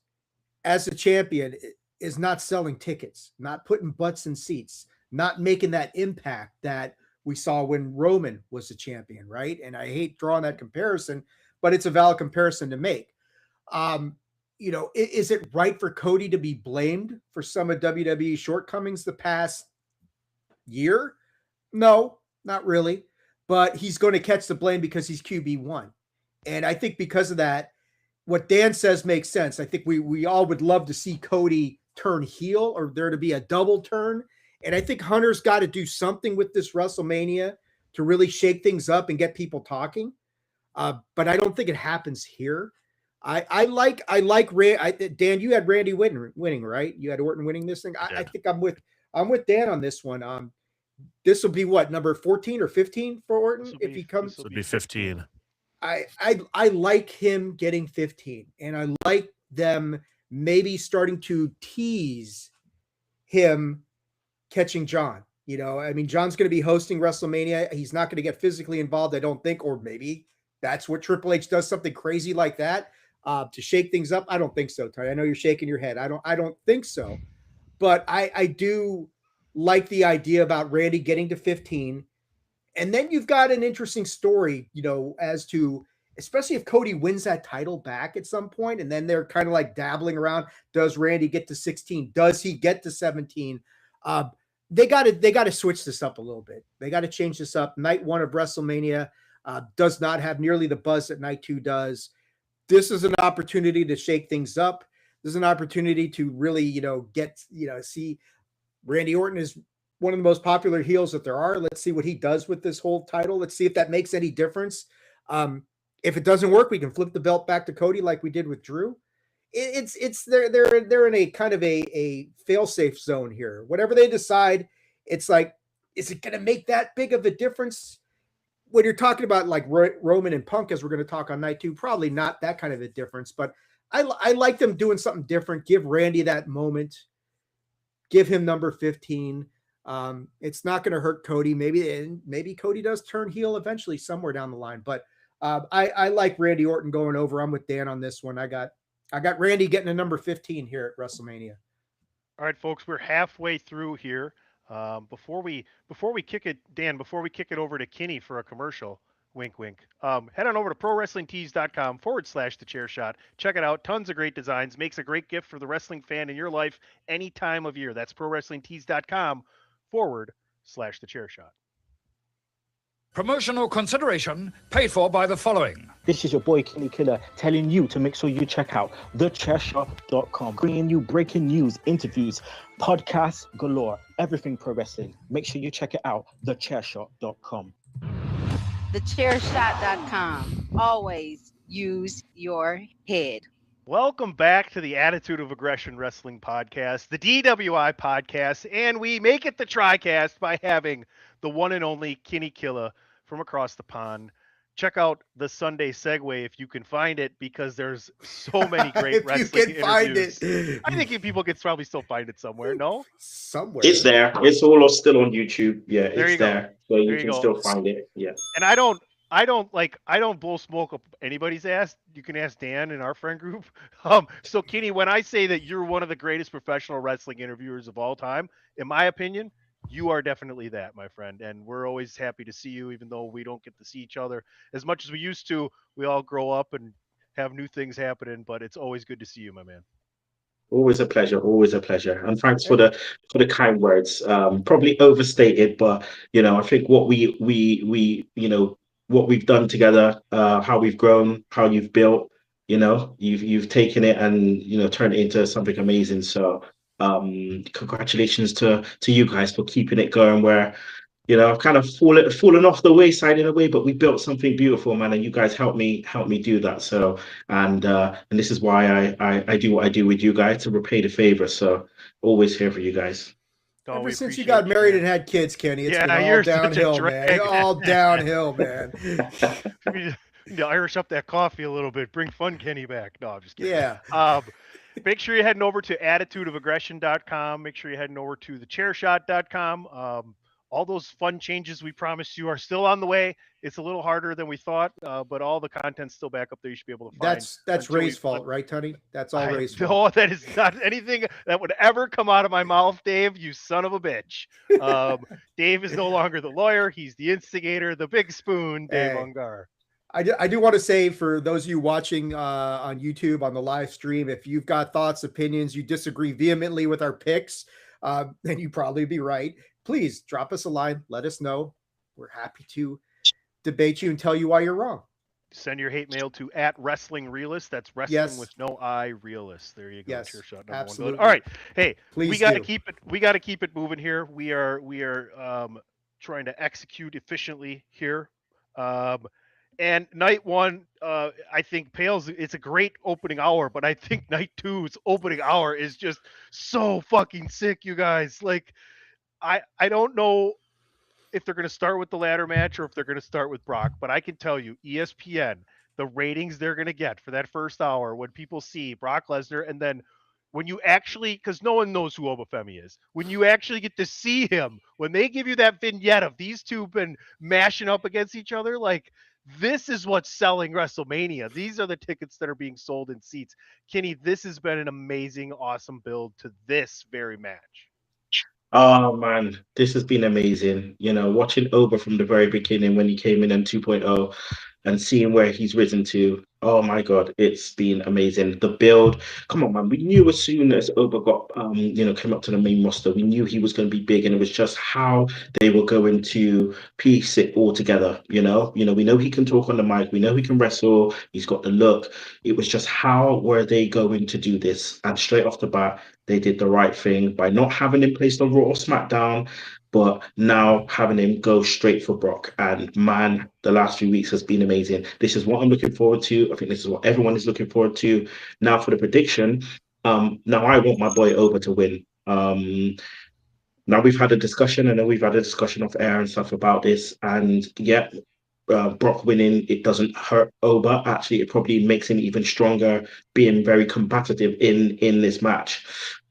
as a champion, is not selling tickets, not putting butts in seats, not making that impact that we saw when Roman was the champion, right? And I hate drawing that comparison, but it's a valid comparison to make. Is it right for Cody to be blamed for some of WWE's shortcomings the past year? No, not really. But he's going to catch the blame because he's QB1. And I think because of that, what Dan says makes sense. I think we all would love to see Cody turn heel, or there to be a double turn. And I think Hunter's got to do something with this WrestleMania to really shake things up and get people talking. But I don't think it happens here. I like Dan. You had Randy winning, right? You had Orton winning this thing. I think I'm with Dan on this one. This will be what, number 14 or 15 for Orton if he comes. This will be 15. I like him getting 15, and I like them maybe starting to tease him catching John. John's going to be hosting WrestleMania. He's not going to get physically involved, I don't think, or maybe that's what Triple H does, something crazy like that. To shake things up. I don't think so, Ty. I know you're shaking your head. I don't think so. But I do like the idea about Randy getting to 15. And then you've got an interesting story, as to especially if Cody wins that title back at some point, and then they're kind of like dabbling around. Does Randy get to 16? Does he get to 17? They got to switch this up a little bit. They got to change this up. Night 1 of WrestleMania does not have nearly the buzz that night 2 does. This is an opportunity to shake things up. This is an opportunity to really, see Randy Orton is one of the most popular heels that there are. Let's see what he does with this whole title. Let's see if that makes any difference. If it doesn't work, we can flip the belt back to Cody like we did with Drew. They're in a kind of a fail-safe zone here. Whatever they decide, it's like, is it going to make that big of a difference? When you're talking about like Roman and Punk, as we're going to talk on night 2, probably not that kind of a difference, but I like them doing something different. Give Randy that moment. Give him number 15. It's not going to hurt Cody. Maybe Cody does turn heel eventually somewhere down the line, but I like Randy Orton going over. I'm with Dan on this one. I got Randy getting a number 15 here at WrestleMania. All right, folks, we're halfway through here. Before we kick it, Dan, before we kick it over to Kinny for a commercial, wink, wink, head on over to prowrestlingtees.com/thechairshot. Check it out. Tons of great designs. Makes a great gift for the wrestling fan in your life any time of year. That's prowrestlingtees.com/thechairshot. Promotional consideration paid for by the following. This is your boy Kinny Killa telling you to make sure you check out thechairshot.com, bringing you breaking news, interviews, podcasts galore, everything pro wrestling. Make sure you check it out, thechairshot.com. Thechairshot.com. Always use your head. Welcome back to the Attitude of Aggression Wrestling Podcast, the DWI Podcast, and we make it the Tricast by having the one and only Kinny Killa from across the pond. Check out the Sunday Segue if you can find it, because there's so many great wrestling interviews. Find it. I think people can probably still find it somewhere. No, somewhere. It's there. It's all still on YouTube. Yeah, it's there, so you can still find it. Yeah. And I don't blow smoke up anybody's ass. You can ask Dan in our friend group. So Kenny, when I say that you're one of the greatest professional wrestling interviewers of all time, in my opinion, you are definitely that, my friend. And we're always happy to see you, even though we don't get to see each other as much as we used to. We all grow up and have new things happening, but it's always good to see you, my man. Always a pleasure. Always a pleasure. And thanks for the kind words. Probably overstated, but I think what what we've done together, how we've grown, how you've built, you've taken it and turned it into something amazing. So congratulations to you guys for keeping it going, where I've kind of fallen off the wayside in a way, but we built something beautiful, man, and you guys helped me do that. So and this is why I do what I do with you guys, to repay the favor. So always here for you guys. Ever since you got married and had kids, Kenny, it's been all downhill, man. All downhill, man. You need to Irish up that coffee a little bit. Bring Fun Kenny back. No, I'm just kidding. Yeah. Make sure you're heading over to attitudeofaggression.com. Make sure you're heading over to thechairshot.com. All those fun changes we promised you are still on the way. It's a little harder than we thought, but all the content's still back up there. You should be able to find. That's Ray's fault, right, Tony? That's all Ray's fault. No, that is not anything that would ever come out of my mouth, Dave. You son of a bitch. Dave is no longer the lawyer. He's the instigator, the big spoon, Dave Ungar. I do want to say, for those of you watching on YouTube on the live stream, if you've got thoughts, opinions, you disagree vehemently with our picks, then you probably be right. Please drop us a line. Let us know. We're happy to debate you and tell you why you're wrong. Send your hate mail to @WrestlingRealist. That's wrestling with no I, realist. There you go. Yes, Chair shot absolutely. 1. All right. Hey, please we got to keep it. We got to keep it moving here. We are trying to execute efficiently here. And night 1, I think pales. It's a great opening hour, but I think night 2's opening hour is just so fucking sick, you guys. Like, I don't know if they're going to start with the ladder match or if they're going to start with Brock, but I can tell you, ESPN, the ratings they're going to get for that first hour when people see Brock Lesnar, and then when you actually, because no one knows who Obafemi is, when you actually get to see him, when they give you that vignette of these two been mashing up against each other, like, this is what's selling WrestleMania. These are the tickets that are being sold in seats. Kenny, this has been an amazing, awesome build to this very match. Oh man, this has been amazing. Watching Oba from the very beginning when he came in 2.0, and seeing where he's risen to. Oh my God, it's been amazing. The build, come on, man. We knew as soon as Oba got, came up to the main roster, we knew he was going to be big, and it was just how they were going to piece it all together. We know he can talk on the mic, we know he can wrestle, he's got the look. It was just how were they going to do this? And straight off the bat, they did the right thing by not having him placed on Raw or SmackDown, but now having him go straight for Brock. And man, the last few weeks has been amazing. This is what I'm looking forward to. I think this is what everyone is looking forward to. Now for the prediction. Now I want my boy Over to win. Now we've had a discussion. I know we've had a discussion off air and stuff about this. And yeah, Brock winning, it doesn't hurt Oba. Actually, it probably makes him even stronger, being very combative in this match.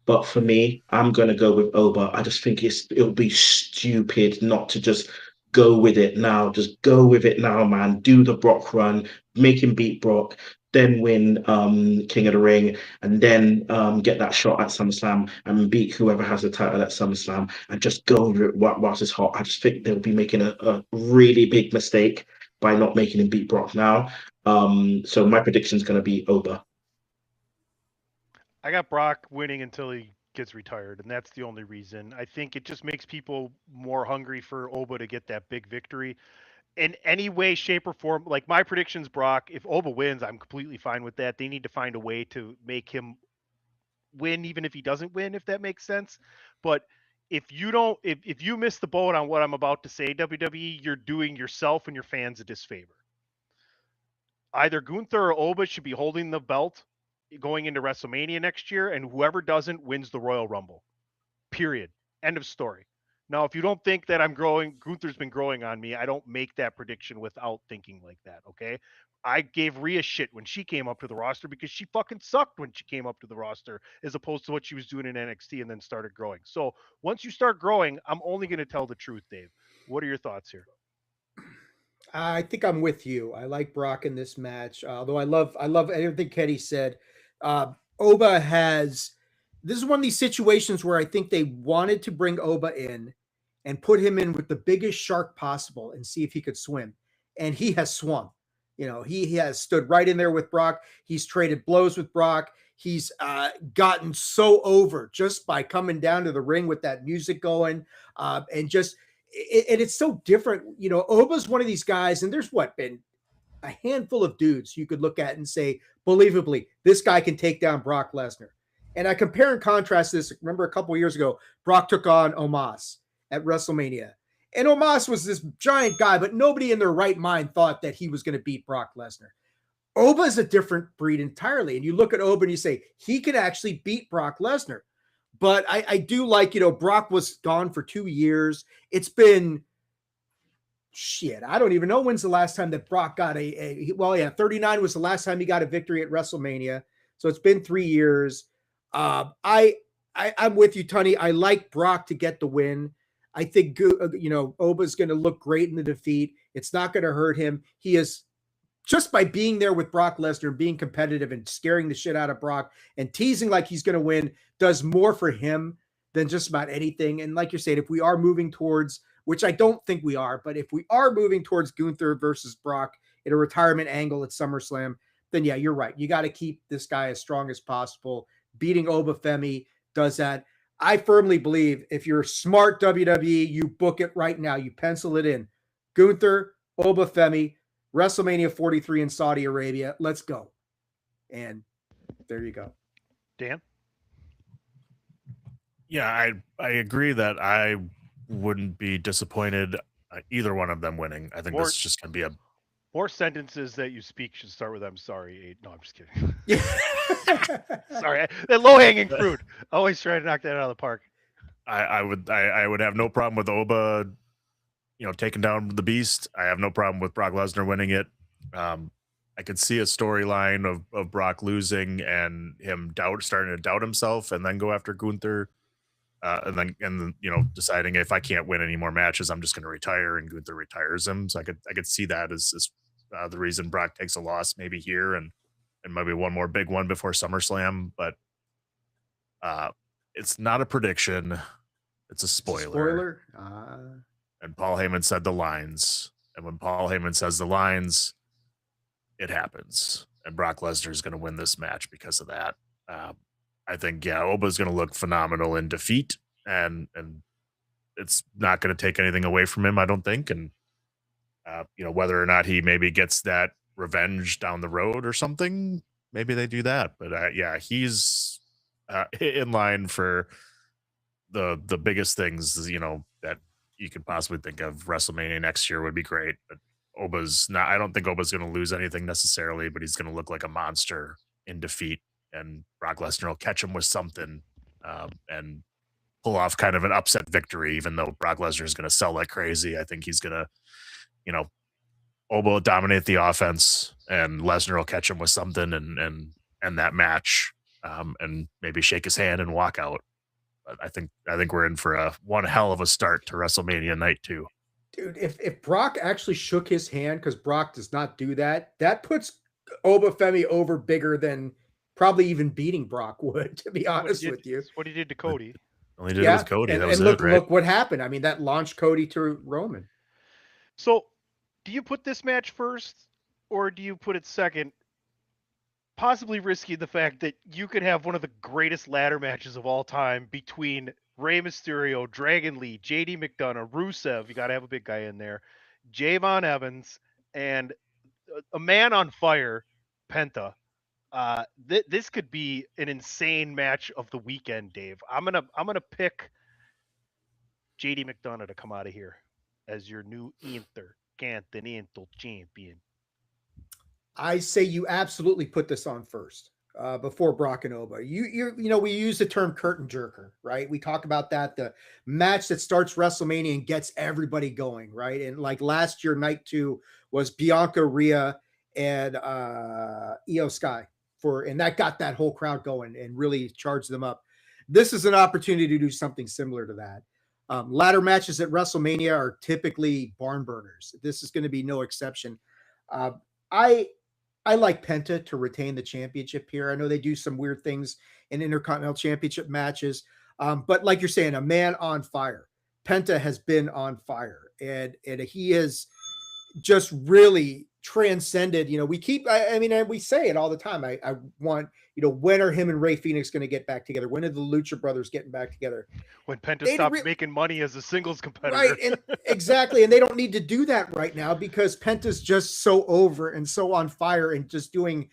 But for me, I'm gonna go with Oba. I just think it'll be stupid not to just go with it now. Just go with it now, man. Do the Brock run, make him beat Brock, then win King of the Ring, and then get that shot at SummerSlam and beat whoever has the title at SummerSlam, and just go with it whilst it's hot. I just think they'll be making a really big mistake by not making him beat Brock now. So my prediction is going to be Oba. I got Brock winning until he gets retired, and that's the only reason. I think it just makes people more hungry for Oba to get that big victory in any way, shape, or form. Like my prediction's Brock. If Oba wins, I'm completely fine with that. They need to find a way to make him win, even if he doesn't win, if that makes sense. But if you don't, if you miss the boat on what I'm about to say, WWE, you're doing yourself and your fans a disfavor. Either Gunther or Oba should be holding the belt going into WrestleMania next year, and whoever doesn't wins the Royal Rumble. Period. End of story. Now, if you don't think that I'm growing, Gunther's been growing on me, I don't make that prediction without thinking like that, okay? I gave Rhea shit when she came up to the roster because she fucking sucked when she came up to the roster as opposed to what she was doing in NXT and then started growing. So once you start growing, I'm only going to tell the truth, Dave. What are your thoughts here? I think I'm with you. I like Brock in this match, although I love everything Kenny said. Oba has. This is one of these situations where I think they wanted to bring Oba in and put him in with the biggest shark possible and see if he could swim, and he has swum. He has stood right in there with Brock. He's traded blows with Brock. He's gotten so over just by coming down to the ring with that music going, and just. And it's so different. Oba's one of these guys, and there's been a handful of dudes you could look at and say, believably, this guy can take down Brock Lesnar. And I compare and contrast this. Remember a couple of years ago, Brock took on Omos at WrestleMania. And Omos was this giant guy, but nobody in their right mind thought that he was going to beat Brock Lesnar. Oba is a different breed entirely. And you look at Oba and you say, he can actually beat Brock Lesnar. But I do like, Brock was gone for 2 years. It's been shit. I don't even know when's the last time that Brock got 39 was the last time he got a victory at WrestleMania. So it's been 3 years. I'm with you, Tony. I like Brock to get the win. I think, Oba's going to look great in the defeat. It's not going to hurt him. He is just by being there with Brock Lesnar, being competitive and scaring the shit out of Brock and teasing like he's going to win does more for him than just about anything. And like you said, if we are moving towards, which I don't think we are, but if we are moving towards Gunther versus Brock in a retirement angle at SummerSlam, then yeah, you're right. You got to keep this guy as strong as possible. Beating Oba Femi does that. I firmly believe if you're smart WWE, you book it right now. You pencil it in. Gunther, Oba Femi, WrestleMania 43 in Saudi Arabia. Let's go. And there you go. Dan? Yeah, I agree that I wouldn't be disappointed either one of them winning. I think this is just going to be a... More sentences that you speak should start with "I'm sorry." No, I'm just kidding. Yeah. Sorry, that low-hanging fruit. Always try to knock that out of the park. I would have no problem with Oba, taking down the Beast. I have no problem with Brock Lesnar winning it. I could see a storyline of Brock losing and him starting to doubt himself, and then go after Gunther, and then deciding if I can't win any more matches, I'm just going to retire, and Gunther retires him. So I could see that as the reason Brock takes a loss maybe here and maybe one more big one before SummerSlam. But it's not a prediction; it's a spoiler. And Paul Heyman said the lines, and when Paul Heyman says the lines, it happens, and Brock Lesnar is going to win this match because of that. I think Oba's going to look phenomenal in defeat, and it's not going to take anything away from him, I don't think. And whether or not he maybe gets that revenge down the road or something, maybe they do that. But he's in line for the biggest things, that you could possibly think of. WrestleMania next year would be great, but I don't think Oba's going to lose anything necessarily, but he's going to look like a monster in defeat, and Brock Lesnar will catch him with something and pull off kind of an upset victory, even though Brock Lesnar is going to sell like crazy. I think he's going to, Oba will dominate the offense, and Lesnar will catch him with something and end that match, and maybe shake his hand and walk out. But I think we're in for one hell of a start to WrestleMania night 2. Dude, if Brock actually shook his hand, because Brock does not do that, that puts Oba Femi over bigger than probably even beating Brock would, to be honest with you. What he did to Cody. Only did it with Cody. And, that was look, it, right? look what happened. I mean, that launched Cody to Roman. So, do you put this match first, or do you put it second? Possibly risky the fact that you could have one of the greatest ladder matches of all time between Rey Mysterio, Dragon Lee, JD McDonough, Rusev. You got to have a big guy in there. Javon Evans and a man on fire, Penta. This could be an insane match of the weekend, Dave. I'm gonna pick JD McDonough to come out of here as your new Intercontinental Champion. I say you absolutely put this on first before Brock and Oba. We use the term curtain jerker, right? We talk about that, the match that starts WrestleMania and gets everybody going, right? And like last year, night 2 was Bianca, Rhea, and Io Sky and that got that whole crowd going and really charged them up. This is an opportunity to do something similar to that. Ladder matches at WrestleMania are typically barn burners. This is going to be no exception. I like Penta to retain the championship here. I know they do some weird things in Intercontinental Championship matches, but like you're saying, a man on fire. Penta has been on fire, and he has just really transcended. We say it all the time. I want, when are him and Rey Fenix going to get back together? When are the Lucha Brothers getting back together? When Penta stops making money as a singles competitor. Right, and exactly. And they don't need to do that right now because Penta's just so over and so on fire and just doing,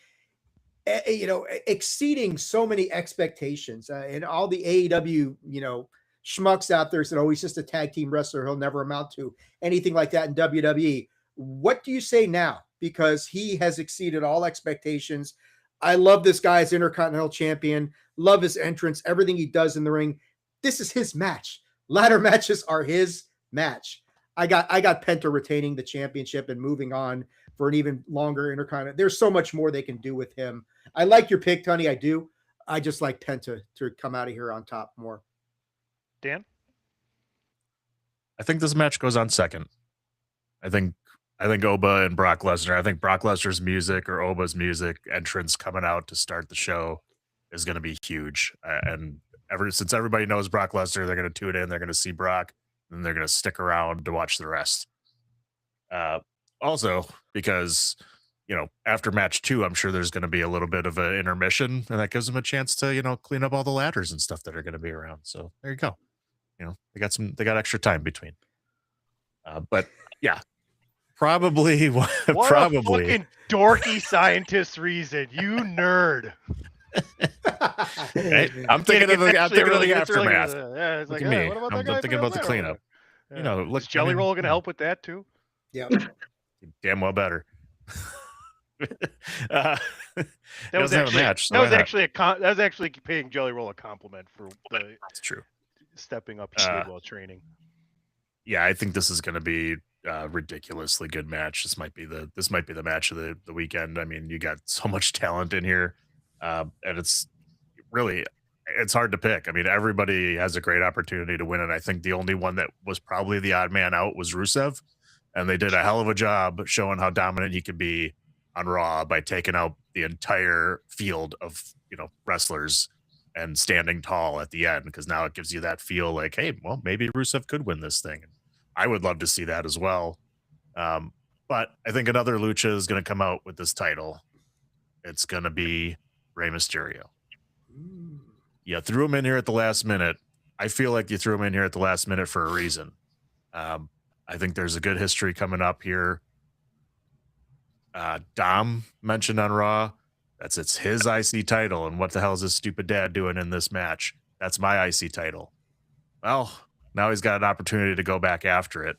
exceeding so many expectations. And all the AEW, schmucks out there said, oh, he's just a tag team wrestler. He'll never amount to anything like that in WWE. What do you say now? Because he has exceeded all expectations. I love this guy as Intercontinental Champion. Love his entrance, everything he does in the ring. This is his match. Ladder matches are his match. I got Penta retaining the championship and moving on for an even longer Intercontinental. There's so much more they can do with him. I like your pick, Tony. I do. I just like Penta to come out of here on top more. Dan? I think this match goes on second. I think Oba and Brock Lesnar. I think Brock Lesnar's music or Oba's music entrance coming out to start the show is going to be huge. And since everybody knows Brock Lesnar, they're going to tune in. They're going to see Brock, and they're going to stick around to watch the rest. Also, because after match 2, I'm sure there's going to be a little bit of an intermission, and that gives them a chance to clean up all the ladders and stuff that are going to be around. So there you go. They got extra time between. But yeah. Probably. What a fucking dorky scientist reason, you nerd. Hey, I'm thinking of the aftermath. Yeah, it's Look like, at me. what about that I'm guy thinking about the cleanup. Yeah. Is Jelly Roll going to help with that too? Yeah. Damn well better. That was actually paying Jelly Roll a compliment for That's true. Stepping up he did while training. Yeah, I think this is going to be ridiculously good match. This might be the match of the weekend. I mean, you got so much talent in here, and it's hard to pick. I mean, everybody has a great opportunity to win it. I think the only one that was probably the odd man out was Rusev, and they did a hell of a job showing how dominant he could be on Raw by taking out the entire field of wrestlers and standing tall at the end, because now it gives you that feel like, hey, well, maybe Rusev could win this thing. I would love to see that as well. But I think another Lucha is going to come out with this title. It's going to be Rey Mysterio. You threw him in here at the last minute. I feel like you threw him in here at the last minute for a reason. I think there's a good history coming up here. Dom mentioned on Raw, it's his IC title, and what the hell is his stupid dad doing in this match? That's my IC title. Well, now he's got an opportunity to go back after it,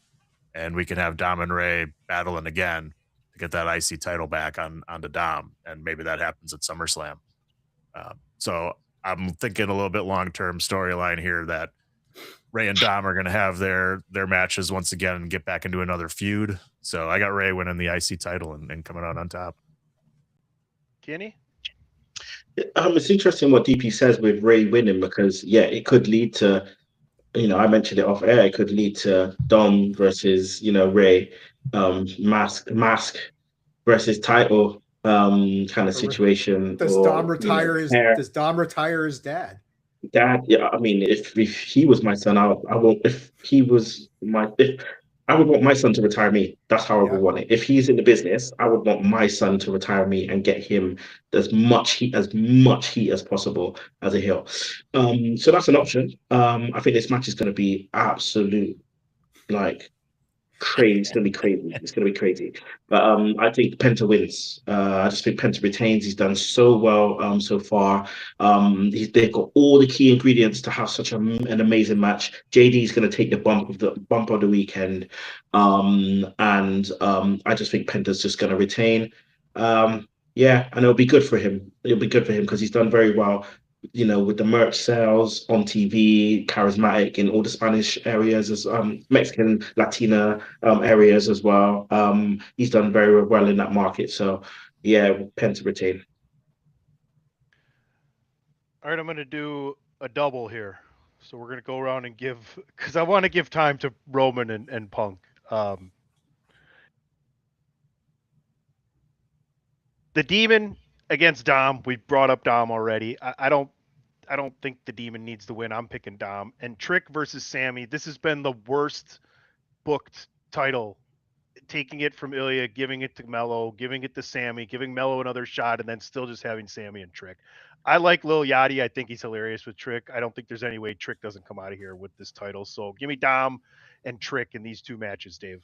and we can have Dom and Ray battling again to get that IC title back onto Dom, and maybe that happens at SummerSlam. So I'm thinking a little bit long-term storyline here that Ray and Dom are going to have their matches once again and get back into another feud. So I got Ray winning the IC title and coming out on top. Kenny? It's interesting what DP says with Ray winning, because it could lead to, I mentioned it off air, it could lead to Dom versus, Ray, mask versus title kind of situation. Does Dom retire his dad? Dad, yeah. I mean, if he was my son, I would want my son to retire me. That's how I would want it. If he's in the business, I would want my son to retire me and get him as much heat as possible as a heel. So that's an option. I think this match is going to be absolute, crazy. It's going to be crazy. But I think Penta wins. I just think Penta retains. He's done so well so far. They've got all the key ingredients to have such an amazing match. JD is going to take the bump of the weekend, and I just think Penta's just going to retain. And it'll be good for him. It'll be good for him because he's done very well. With the merch sales on TV, charismatic in all the Spanish areas, as Mexican, Latina areas as well. He's done very well in that market. So, Penta retain. All right, I'm going to do a double here. So we're going to go around and because I want to give time to Roman and Punk. The Demon against Dom. We brought up Dom already. I don't think the Demon needs to win. I'm picking Dom. And Trick versus Sammy. This has been the worst booked title. Taking it from Ilya, giving it to Mello, giving it to Sammy, giving Mello another shot, and then still just having Sammy and Trick. I like Lil Yachty. I think he's hilarious with Trick. I don't think there's any way Trick doesn't come out of here with this title. So give me Dom and Trick in these two matches, Dave.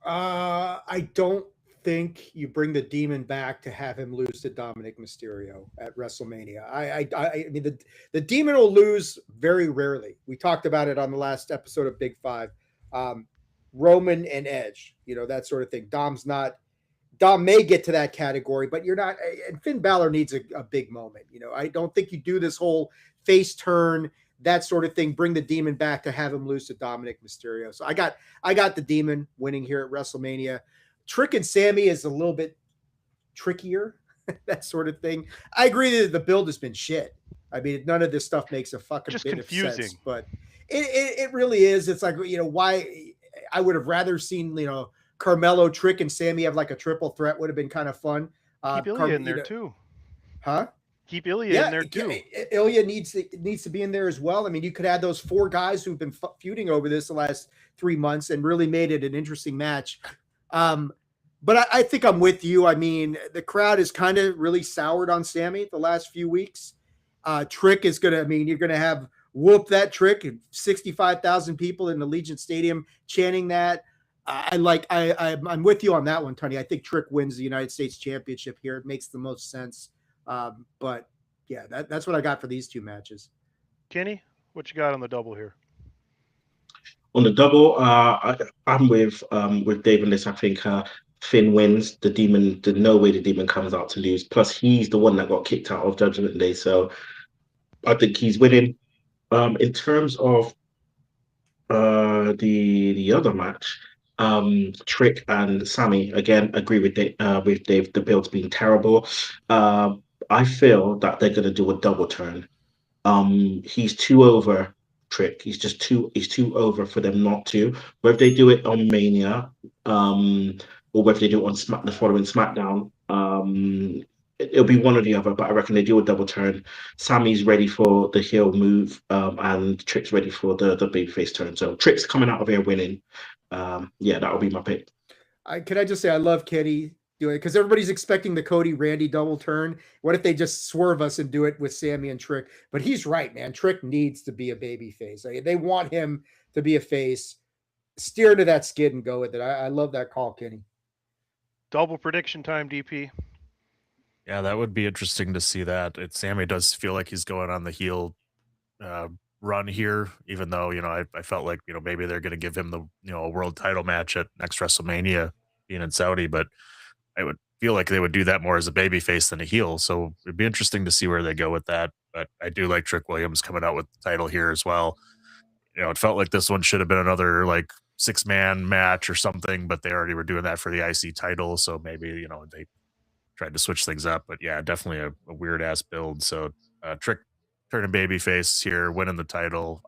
I don't think you bring the Demon back to have him lose to Dominic Mysterio at WrestleMania. I mean, the Demon will lose very rarely. We talked about it on the last episode of Big Five. Roman and Edge, that sort of thing. Dom may get to that category, but you're not. And Finn Balor needs a big moment. I don't think you do this whole face turn, that sort of thing. Bring the Demon back to have him lose to Dominic Mysterio. So I got the Demon winning here at WrestleMania. Trick and Sammy is a little bit trickier, that sort of thing. I agree that the build has been shit. I mean, none of this stuff makes a fucking just bit confusing. of sense, but it really is. It's like, why I would have rather seen, Carmelo, Trick, and Sammy have like a triple threat would have been kind of fun. Keep Ilya in there too. Huh? Keep Ilya in there too. Ilya needs to be in there as well. I mean, you could add those four guys who've been feuding over this the last 3 months and really made it an interesting match. But I think I'm with you. I mean, the crowd is kind of really soured on Sammy the last few weeks. Trick is you're going to have whoop that Trick and 65,000 people in the Allegiant Stadium chanting that. I'm with you on that one, Tony. I think Trick wins the United States Championship here. It makes the most sense. But yeah, that's what I got for these two matches. Kenny, what you got on the double here? On the double, I'm with Dave on this. I think Finn wins. The Demon, there's no way the Demon comes out to lose. Plus, he's the one that got kicked out of Judgment Day, so I think he's winning. In terms of the other match, Trick and Sammy, again, agree with Dave. The build's been terrible. I feel that they're going to do a double turn. He's too over. Trick. He's too over for them not to. Whether they do it on Mania, or whether they do it on the following SmackDown, it'll be one or the other, but I reckon they do a double turn. Sammy's ready for the heel move, and Trick's ready for the babyface turn. So Trick's coming out of here winning. Yeah, that'll be my pick. Can I just say I love Kenny doing it because everybody's expecting the Cody Randy double turn. What if they just swerve us and do it with Sammy and Trick? But he's right, man. Trick needs to be a baby face. They want him to be a face. Steer into that skid and go with it. I love that call, Kenny. Double prediction time, DP. Yeah, that would be interesting to see that. Sammy does feel like he's going on the heel run here, even though, I felt like, maybe they're going to give him the, a world title match at next WrestleMania being in Saudi, but I would feel like they would do that more as a babyface than a heel. So it'd be interesting to see where they go with that. But I do like Trick Williams coming out with the title here as well. It felt like this one should have been another like 6-man match or something, but they already were doing that for the IC title. So maybe, they tried to switch things up, but yeah, definitely a weird ass build. So Trick turning babyface here, winning the title.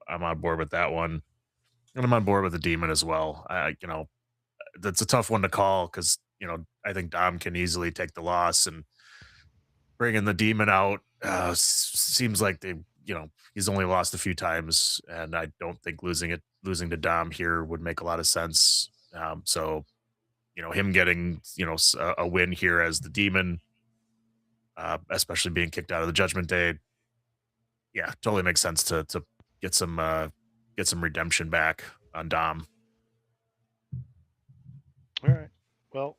I'm on board with that one, and I'm on board with the Demon as well. That's a tough one to call because I think Dom can easily take the loss, and bringing the Demon out seems like he's only lost a few times, and I don't think losing to Dom here would make a lot of sense. So him getting, a win here as the Demon, especially being kicked out of the Judgment Day. Yeah, totally makes sense to get some redemption back on Dom. All right. Well,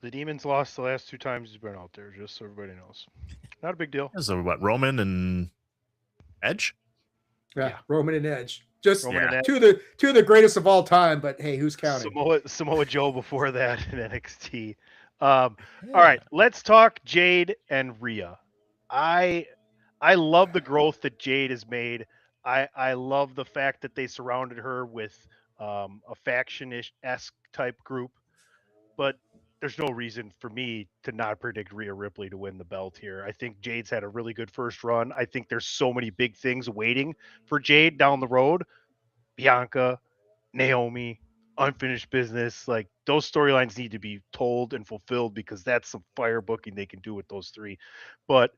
the Demon's lost the last 2 times he's been out there, just so everybody knows. Not a big deal. So what, Roman and Edge? Yeah. Roman and Edge. Just Roman and Edge. two of the greatest of all time, but hey, who's counting? Samoa Joe before that in NXT. All right, let's talk Jade and Rhea. I love the growth that Jade has made. I love the fact that they surrounded her with a faction-esque type group, but there's no reason for me to not predict Rhea Ripley to win the belt here. I think Jade's had a really good first run. I think there's so many big things waiting for Jade down the road. Bianca, Naomi, unfinished business. Like, those storylines need to be told and fulfilled because that's some fire booking they can do with those 3. But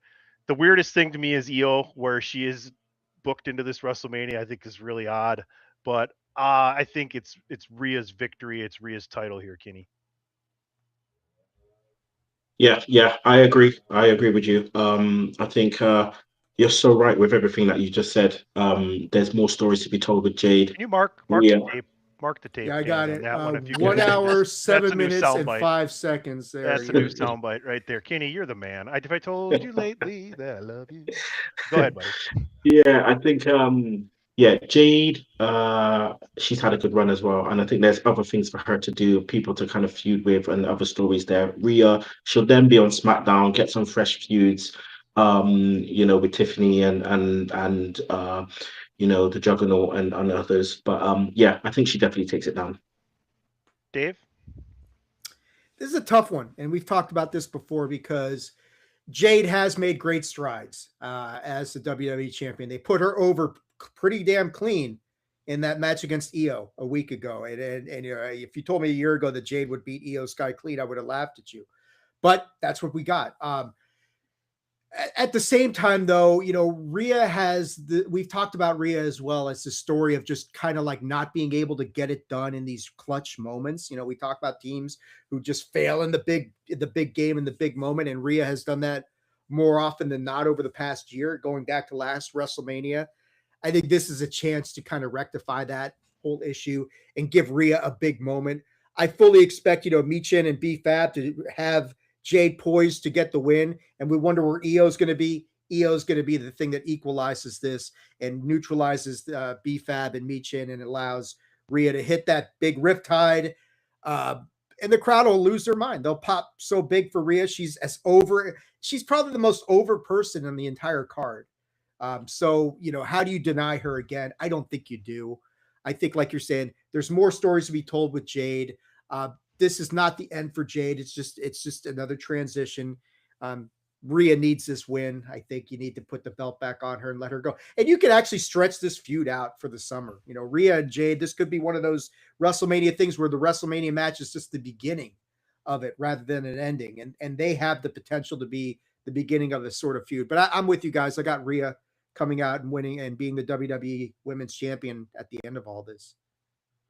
the weirdest thing to me is Io, where she is booked into this WrestleMania, I think is really odd. But I think it's Rhea's victory. It's Rhea's title here, Kenny. Yeah, I agree. I agree with you. I think you're so right with everything that you just said. There's more stories to be told with Jade. Can you mark the tape? Mark the tape. Yeah, I got it. One, 1 hour, 7 minutes, and 5 seconds. There. That's a new soundbite right there. Kenny, you're the man. If I told you lately that I love you. Go ahead, buddy. Yeah, I think Jade, she's had a good run as well. And I think there's other things for her to do, people to kind of feud with and other stories there. Rhea, she'll then be on SmackDown, get some fresh feuds, with Tiffany and the Juggernaut and others. But I think she definitely takes it down. Dave? This is a tough one. And we've talked about this before because Jade has made great strides as the WWE champion. They put her over pretty damn clean in that match against Io a week ago. And if you told me a year ago that Jade would beat Io Sky clean, I would have laughed at you. But that's what we got. At the same time, though, Rhea we've talked about Rhea as well as the story of just kind of like not being able to get it done in these clutch moments. We talk about teams who just fail in the big game, in the big moment. And Rhea has done that more often than not over the past year, going back to last WrestleMania. I think this is a chance to kind of rectify that whole issue and give Rhea a big moment. I fully expect, Michin and B-Fab to have Jade poised to get the win, and we wonder where Io's going to be. Io's going to be the thing that equalizes this and neutralizes B-Fab and Michin and allows Rhea to hit that big riptide. And the crowd will lose their mind. They'll pop so big for Rhea. She's probably the most over person in the entire card. So, how do you deny her again? I don't think you do. I think, like you're saying, there's more stories to be told with Jade. This is not the end for Jade. It's just another transition. Rhea needs this win. I think you need to put the belt back on her and let her go. And you can actually stretch this feud out for the summer. Rhea and Jade, this could be one of those WrestleMania things where the WrestleMania match is just the beginning of it rather than an ending. And they have the potential to be the beginning of a sort of feud. But I'm with you guys. I got Rhea coming out and winning and being the WWE Women's Champion at the end of all this.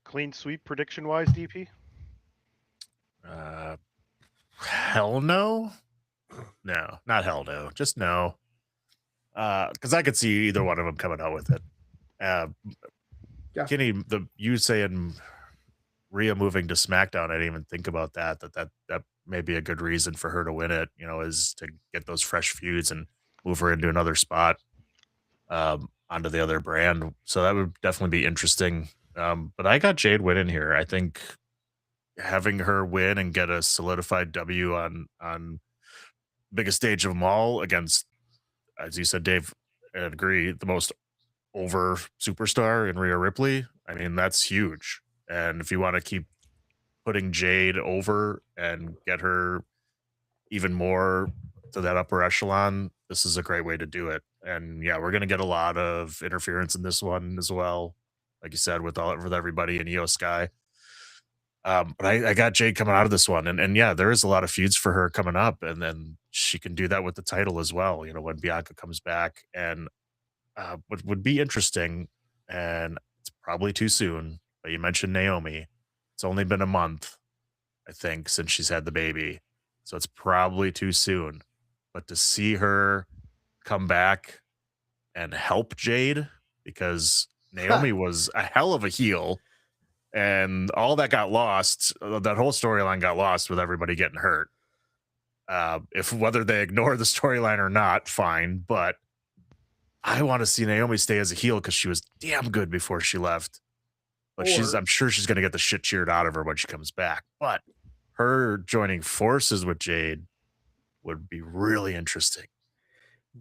Clean sweep prediction wise, DP? Hell no. No, not hell no. Just no. Because I could see either one of them coming out with it. Yeah. Kenny, you saying Rhea moving to SmackDown, I didn't even think about that may be a good reason for her to win it, is to get those fresh feuds and move her into another spot onto the other brand. So that would definitely be interesting. But I got Jade winning here. I think having her win and get a solidified W on biggest stage of them all against, as you said, Dave, I agree, the most over superstar in Rhea Ripley. I mean, that's huge. And if you want to keep putting Jade over and get her even more to that upper echelon, this is a great way to do it. And yeah, we're going to get a lot of interference in this one as well, like you said, with everybody in Io Sky. But I got Jade coming out of this one, and yeah, there is a lot of feuds for her coming up, and then she can do that with the title as well. When Bianca comes back, and what would be interesting, and it's probably too soon, but you mentioned Naomi. It's only been a month, I think, since she's had the baby, so it's probably too soon. But to see her come back and help Jade, because Naomi was a hell of a heel. And all that got lost. That whole storyline got lost with everybody getting hurt. If whether they ignore the storyline or not, fine. But I want to see Naomi stay as a heel because she was damn good before she left. But I'm sure she's going to get the shit cheered out of her when she comes back. But her joining forces with Jade would be really interesting.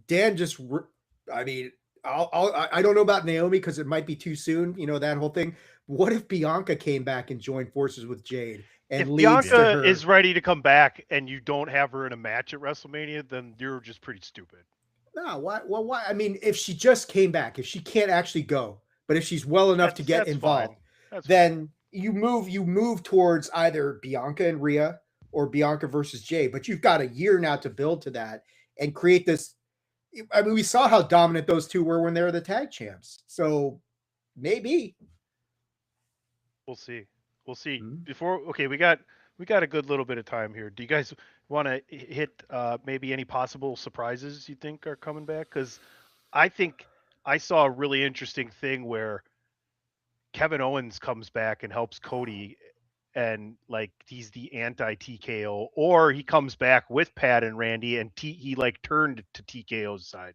Dan I don't know about Naomi because it might be too soon. That whole thing. What if Bianca came back and joined forces with Jade? And if Bianca is ready to come back and you don't have her in a match at WrestleMania, then you're just pretty stupid. No, why? Well, why? I mean, if she just came back, if she can't actually go, but if she's well enough to get involved, then you move towards either Bianca and Rhea or Bianca versus Jade. But you've got a year now to build to that and create this. I mean, we saw how dominant those two were when they were the tag champs. So maybe. We'll see. Mm-hmm. We got a good little bit of time here. Do you guys want to hit maybe any possible surprises you think are coming back? Because I think I saw a really interesting thing where Kevin Owens comes back and helps Cody, and like he's the anti-TKO, or he comes back with Pat and Randy, and he like turned to TKO's side.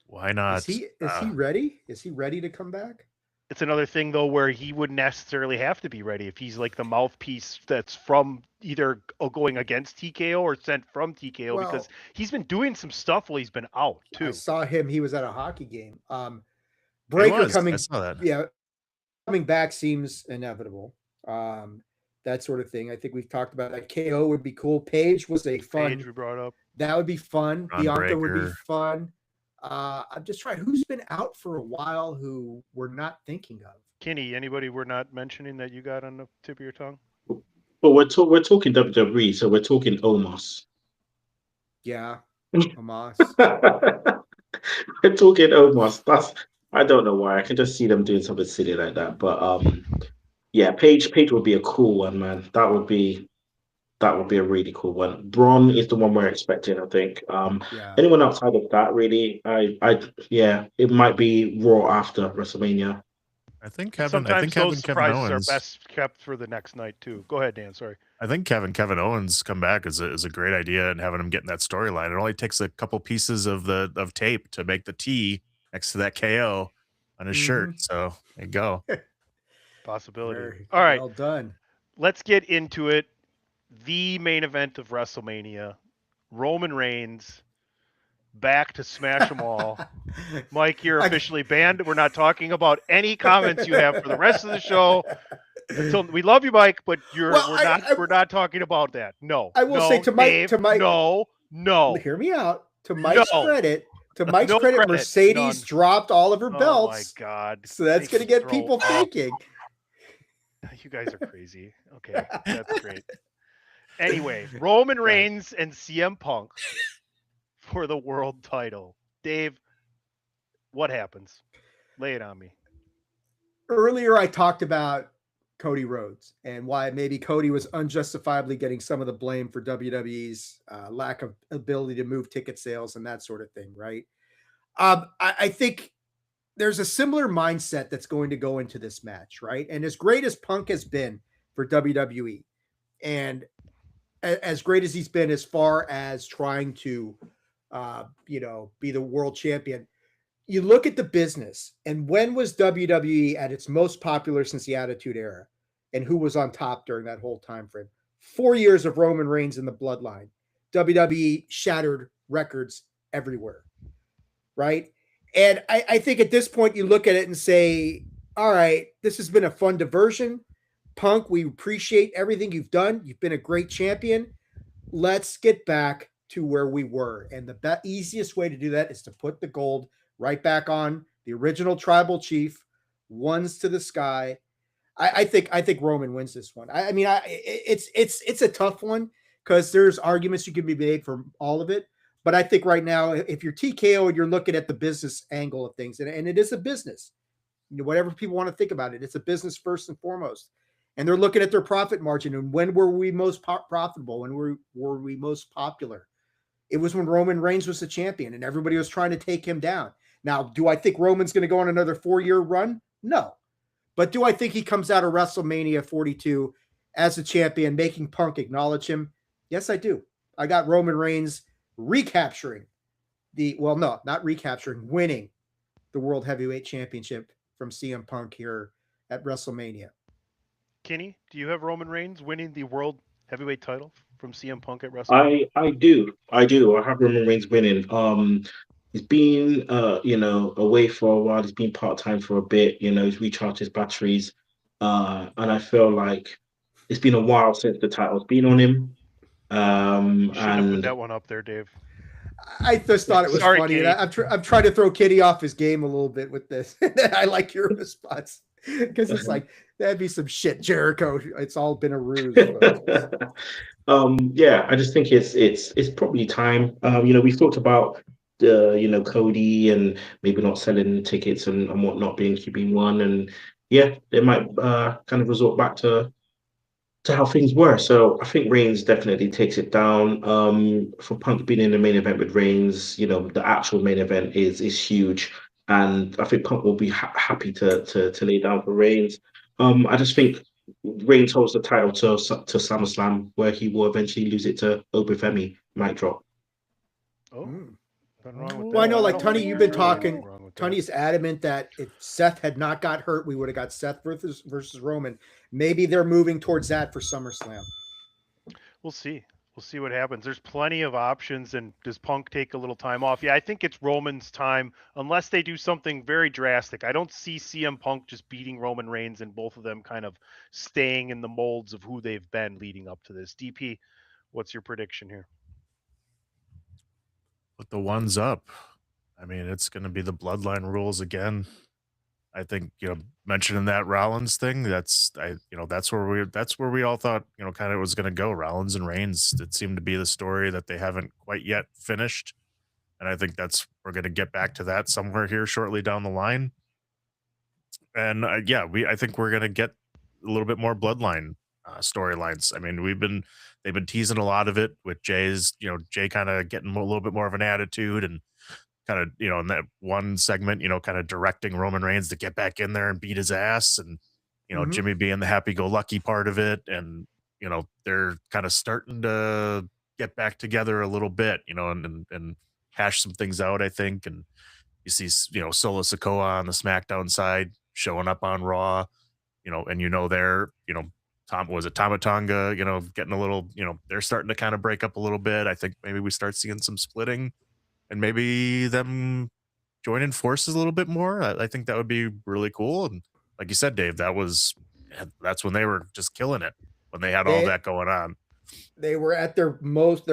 Why not? Is he ready? Is he ready to come back? It's another thing though where he wouldn't necessarily have to be ready if he's like the mouthpiece that's from either going against TKO or sent from TKO, because he's been doing some stuff while he's been out too. I saw him. He was at a hockey game. Breaker coming, coming back seems inevitable. That sort of thing. I think we've talked about that. KO would be cool. Paige was a fun. Paige we brought up. That would be fun. Bianca Breaker would be fun. I'm just trying. Who's been out for a while who we're not thinking of? Kenny, anybody we're not mentioning that you got on the tip of your tongue? Well, we're talking WWE, so we're talking Omos. Yeah, Omos. We're talking Omos. I don't know why. I can just see them doing something silly like that. But yeah, Paige would be a cool one, man. That would be a really cool one. Braun is the one we're expecting, I think. Anyone outside of that, really, it might be Raw after WrestleMania. I think Kevin surprises Owens are best kept for the next night too. Go ahead, Dan. Sorry. I think Kevin Owens come back is a great idea, and having him get in that storyline. It only takes a couple pieces of tape to make the T next to that KO on his shirt. So there you go. Possibility. All right. Well done. Let's get into it. The main event of WrestleMania, Roman Reigns back to smash them all. Mike, you're officially banned. We're not talking about any comments you have for the rest of the show. We love you, Mike, but we're not talking about that. No. I will say to Mike, Dave, no. Hear me out. To Mike's credit, Mercedes dropped all of her belts. Oh my God. So that's going to get people thinking. You guys are crazy. Okay, that's great. Anyway, Roman Reigns and CM Punk for the world title. Dave, what happens? Lay it on me. Earlier, I talked about Cody Rhodes and why maybe Cody was unjustifiably getting some of the blame for WWE's lack of ability to move ticket sales and that sort of thing, right? I think there's a similar mindset that's going to go into this match, right? And as great as Punk has been for WWE, and as great as he's been as far as trying to, be the world champion, you look at the business, and when was WWE at its most popular since the Attitude Era? And who was on top during that whole time frame? 4 years of Roman Reigns in the bloodline. WWE shattered records everywhere, right? And I think at this point you look at it and say, all right, this has been a fun diversion. Punk, we appreciate everything you've done. You've been a great champion. Let's get back to where we were. And the easiest way to do that is to put the gold right back on the original tribal chief, ones to the sky. I think Roman wins this one. It's a tough one because there's arguments you can be made for all of it. But I think right now, if you're TKO and you're looking at the business angle of things, and it is a business, whatever people want to think about it, it's a business first and foremost. And they're looking at their profit margin. And when were we most profitable? When were we most popular? It was when Roman Reigns was the champion and everybody was trying to take him down. Now, do I think Roman's going to go on another 4-year run? No. But do I think he comes out of WrestleMania 42 as a champion, making Punk acknowledge him? Yes, I do. I got Roman Reigns winning the World Heavyweight Championship from CM Punk here at WrestleMania. Kenny, do you have Roman Reigns winning the World Heavyweight title from CM Punk at WrestleMania? I do. I have Roman Reigns winning. He's been away for a while. He's been part-time for a bit. He's recharged his batteries. And I feel like it's been a while since the title's been on him. You should have put that one up there, Dave. I just thought it was funny. And I'm trying to throw Kitty off his game a little bit with this. I like your response because it's like that'd be some shit, Jericho. It's all been a ruse. I just think it's probably time. We've talked about Cody and maybe not selling tickets and whatnot being QB1, and they might kind of resort back to how things were. So I think Reigns definitely takes it down. For Punk being in the main event with Reigns, the actual main event is huge, and I think Punk will be happy to lay down for Reigns. I just think Reigns holds the title to SummerSlam, where he will eventually lose it to Obafemi. Mic drop. Oh. Well, I know, like Tony, you've been talking. Tony's adamant that if Seth had not got hurt, we would have got Seth versus Roman. Maybe they're moving towards that for SummerSlam. We'll see. We'll see what happens. There's plenty of options, and does Punk take a little time off? Yeah, I think it's Roman's time, unless they do something very drastic. I don't see CM Punk just beating Roman Reigns and both of them kind of staying in the molds of who they've been leading up to this. DP, what's your prediction here? Put the ones up. I mean, it's going to be the bloodline rules again. I think, mentioning that Rollins thing, that's where we all thought, kind of was going to go. Rollins and Reigns, it seemed to be the story that they haven't quite yet finished. And I think we're going to get back to that somewhere here shortly down the line. And I think we're going to get a little bit more bloodline storylines. I mean, they've been teasing a lot of it with Jay kind of getting a little bit more of an attitude and kind of, in that one segment, kind of directing Roman Reigns to get back in there and beat his ass, and, Jimmy being the happy-go-lucky part of it. And, they're kind of starting to get back together a little bit, and hash some things out, I think. And you see, Solo Sikoa on the SmackDown side showing up on Raw, and they're, Tama Tonga, getting a little, they're starting to kind of break up a little bit. I think maybe we start seeing some splitting and maybe them joining forces a little bit more. I think that would be really cool. And like you said, Dave, that's when they were just killing it, when they had all that going on. They were at their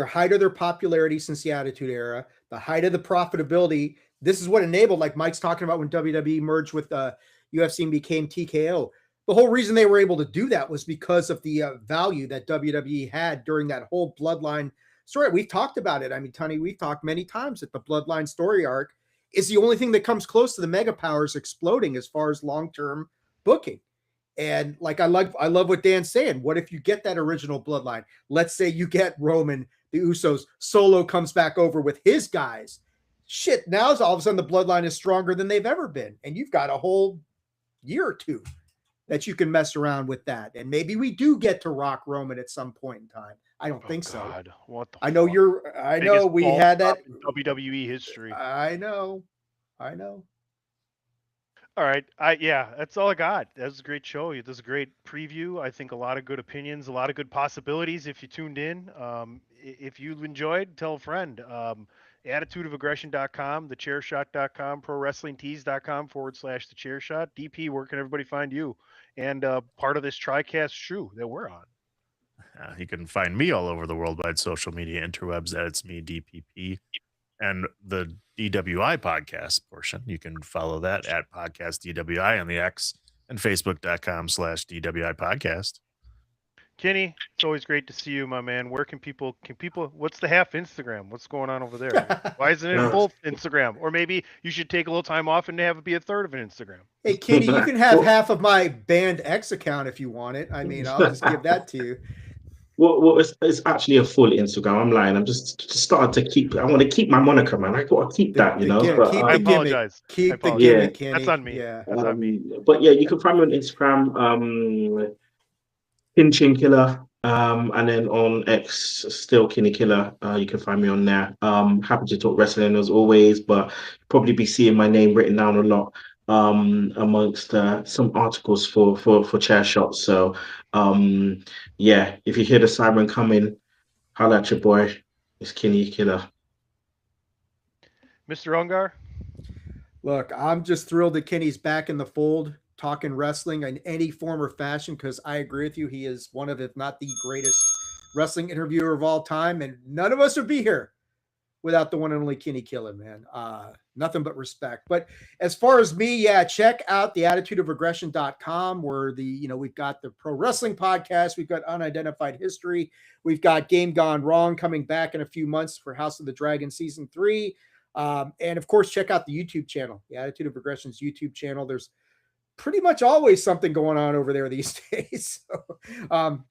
height of their popularity since the Attitude Era, the height of the profitability. This is what enabled, like Mike's talking about, when WWE merged with UFC and became TKO. the whole reason they were able to do that was because of the value that WWE had during that whole Bloodline story. We've talked about it. I mean, Tony, we've talked many times that the Bloodline story arc is the only thing that comes close to the Mega Powers exploding as far as long-term booking. And like I love what Dan's saying. What if you get that original Bloodline? Let's say you get Roman, the Usos, Solo comes back over with his guys. Shit, now all of a sudden the Bloodline is stronger than they've ever been. And you've got a whole year or two that you can mess around with that. And maybe we do get to Rock Roman at some point in time. I don't think God. so. What the I know fuck? I know we Biggest had ball that drop in WWE history. I know. All right. Yeah, that's all I got. That was a great show. It was a great preview. I think a lot of good opinions, a lot of good possibilities if you tuned in. If you enjoyed, tell a friend. Attitudeofaggression.com, thechairshot.com, prowrestlingtees.com/thechairshot. DP, where can everybody find you? And part of this Tricast shoe that we're on. You can find me all over the worldwide social media interwebs. That's me, DPP. And the DWI podcast portion, you can follow that at Podcast DWI on the X and Facebook.com/DWI Podcast. Kenny, it's always great to see you, my man. Where can people, what's the half Instagram? What's going on over there? Why isn't it both Instagram? Or maybe you should take a little time off and have it be a third of an Instagram. Hey, Kenny, you can have half of my Band X account if you want it. I mean, I'll just give that to you. Well, it's actually a full Instagram. I'm lying. I'm just starting to keep. I want to keep my moniker, man. I got to keep that, you know. Keep I apologize. Keep the gimmick, Kenny. That's on me. Yeah. That's on me. But yeah, you can find me on Instagram, Kinny Killa, and then on X, still Kinny Killa. You can find me on there. Happy to talk wrestling as always, but probably be seeing my name written down a lot amongst some articles for chair shots. So yeah, if you hear the siren coming, holla at your boy. It's Kinny Killa. Mr. Ungar? Look, I'm just thrilled that Kenny's back in the fold, talking wrestling in any form or fashion, because I agree with you. He is one of, if not the greatest wrestling interviewer of all time, and none of us would be here without the one and only Kinny Killa, man. Nothing but respect. But as far as me, yeah, check out the attitudeofaggression.com where we've got the Pro Wrestling Podcast, we've got Unidentified History, we've got Game Gone Wrong coming back in a few months for House of the Dragon Season 3. And of course, check out the YouTube channel, the Attitude of Aggression's YouTube channel. There's pretty much always something going on over there these days. So,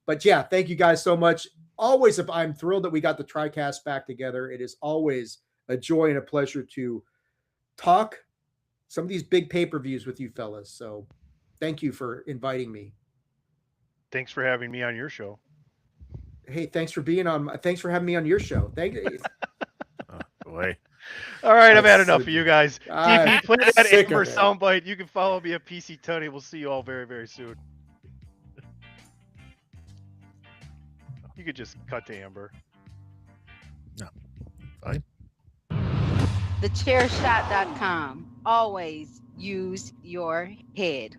but yeah, thank you guys so much. Always, if I'm thrilled that we got the Tricast back together. It is always a joy and a pleasure to talk some of these big pay-per-views with you fellas. So thank you for inviting me. Thanks for having me on your show. Hey, thanks for having me on your show. Thank you. Oh, boy. All right, I've had enough of you guys. I'm DP, play that sick Amber of it. soundbite. You can follow me at PC Tony. We'll see you all very, very soon. You could just cut to Amber. No, fine. Thechairshot.com. Always use your head.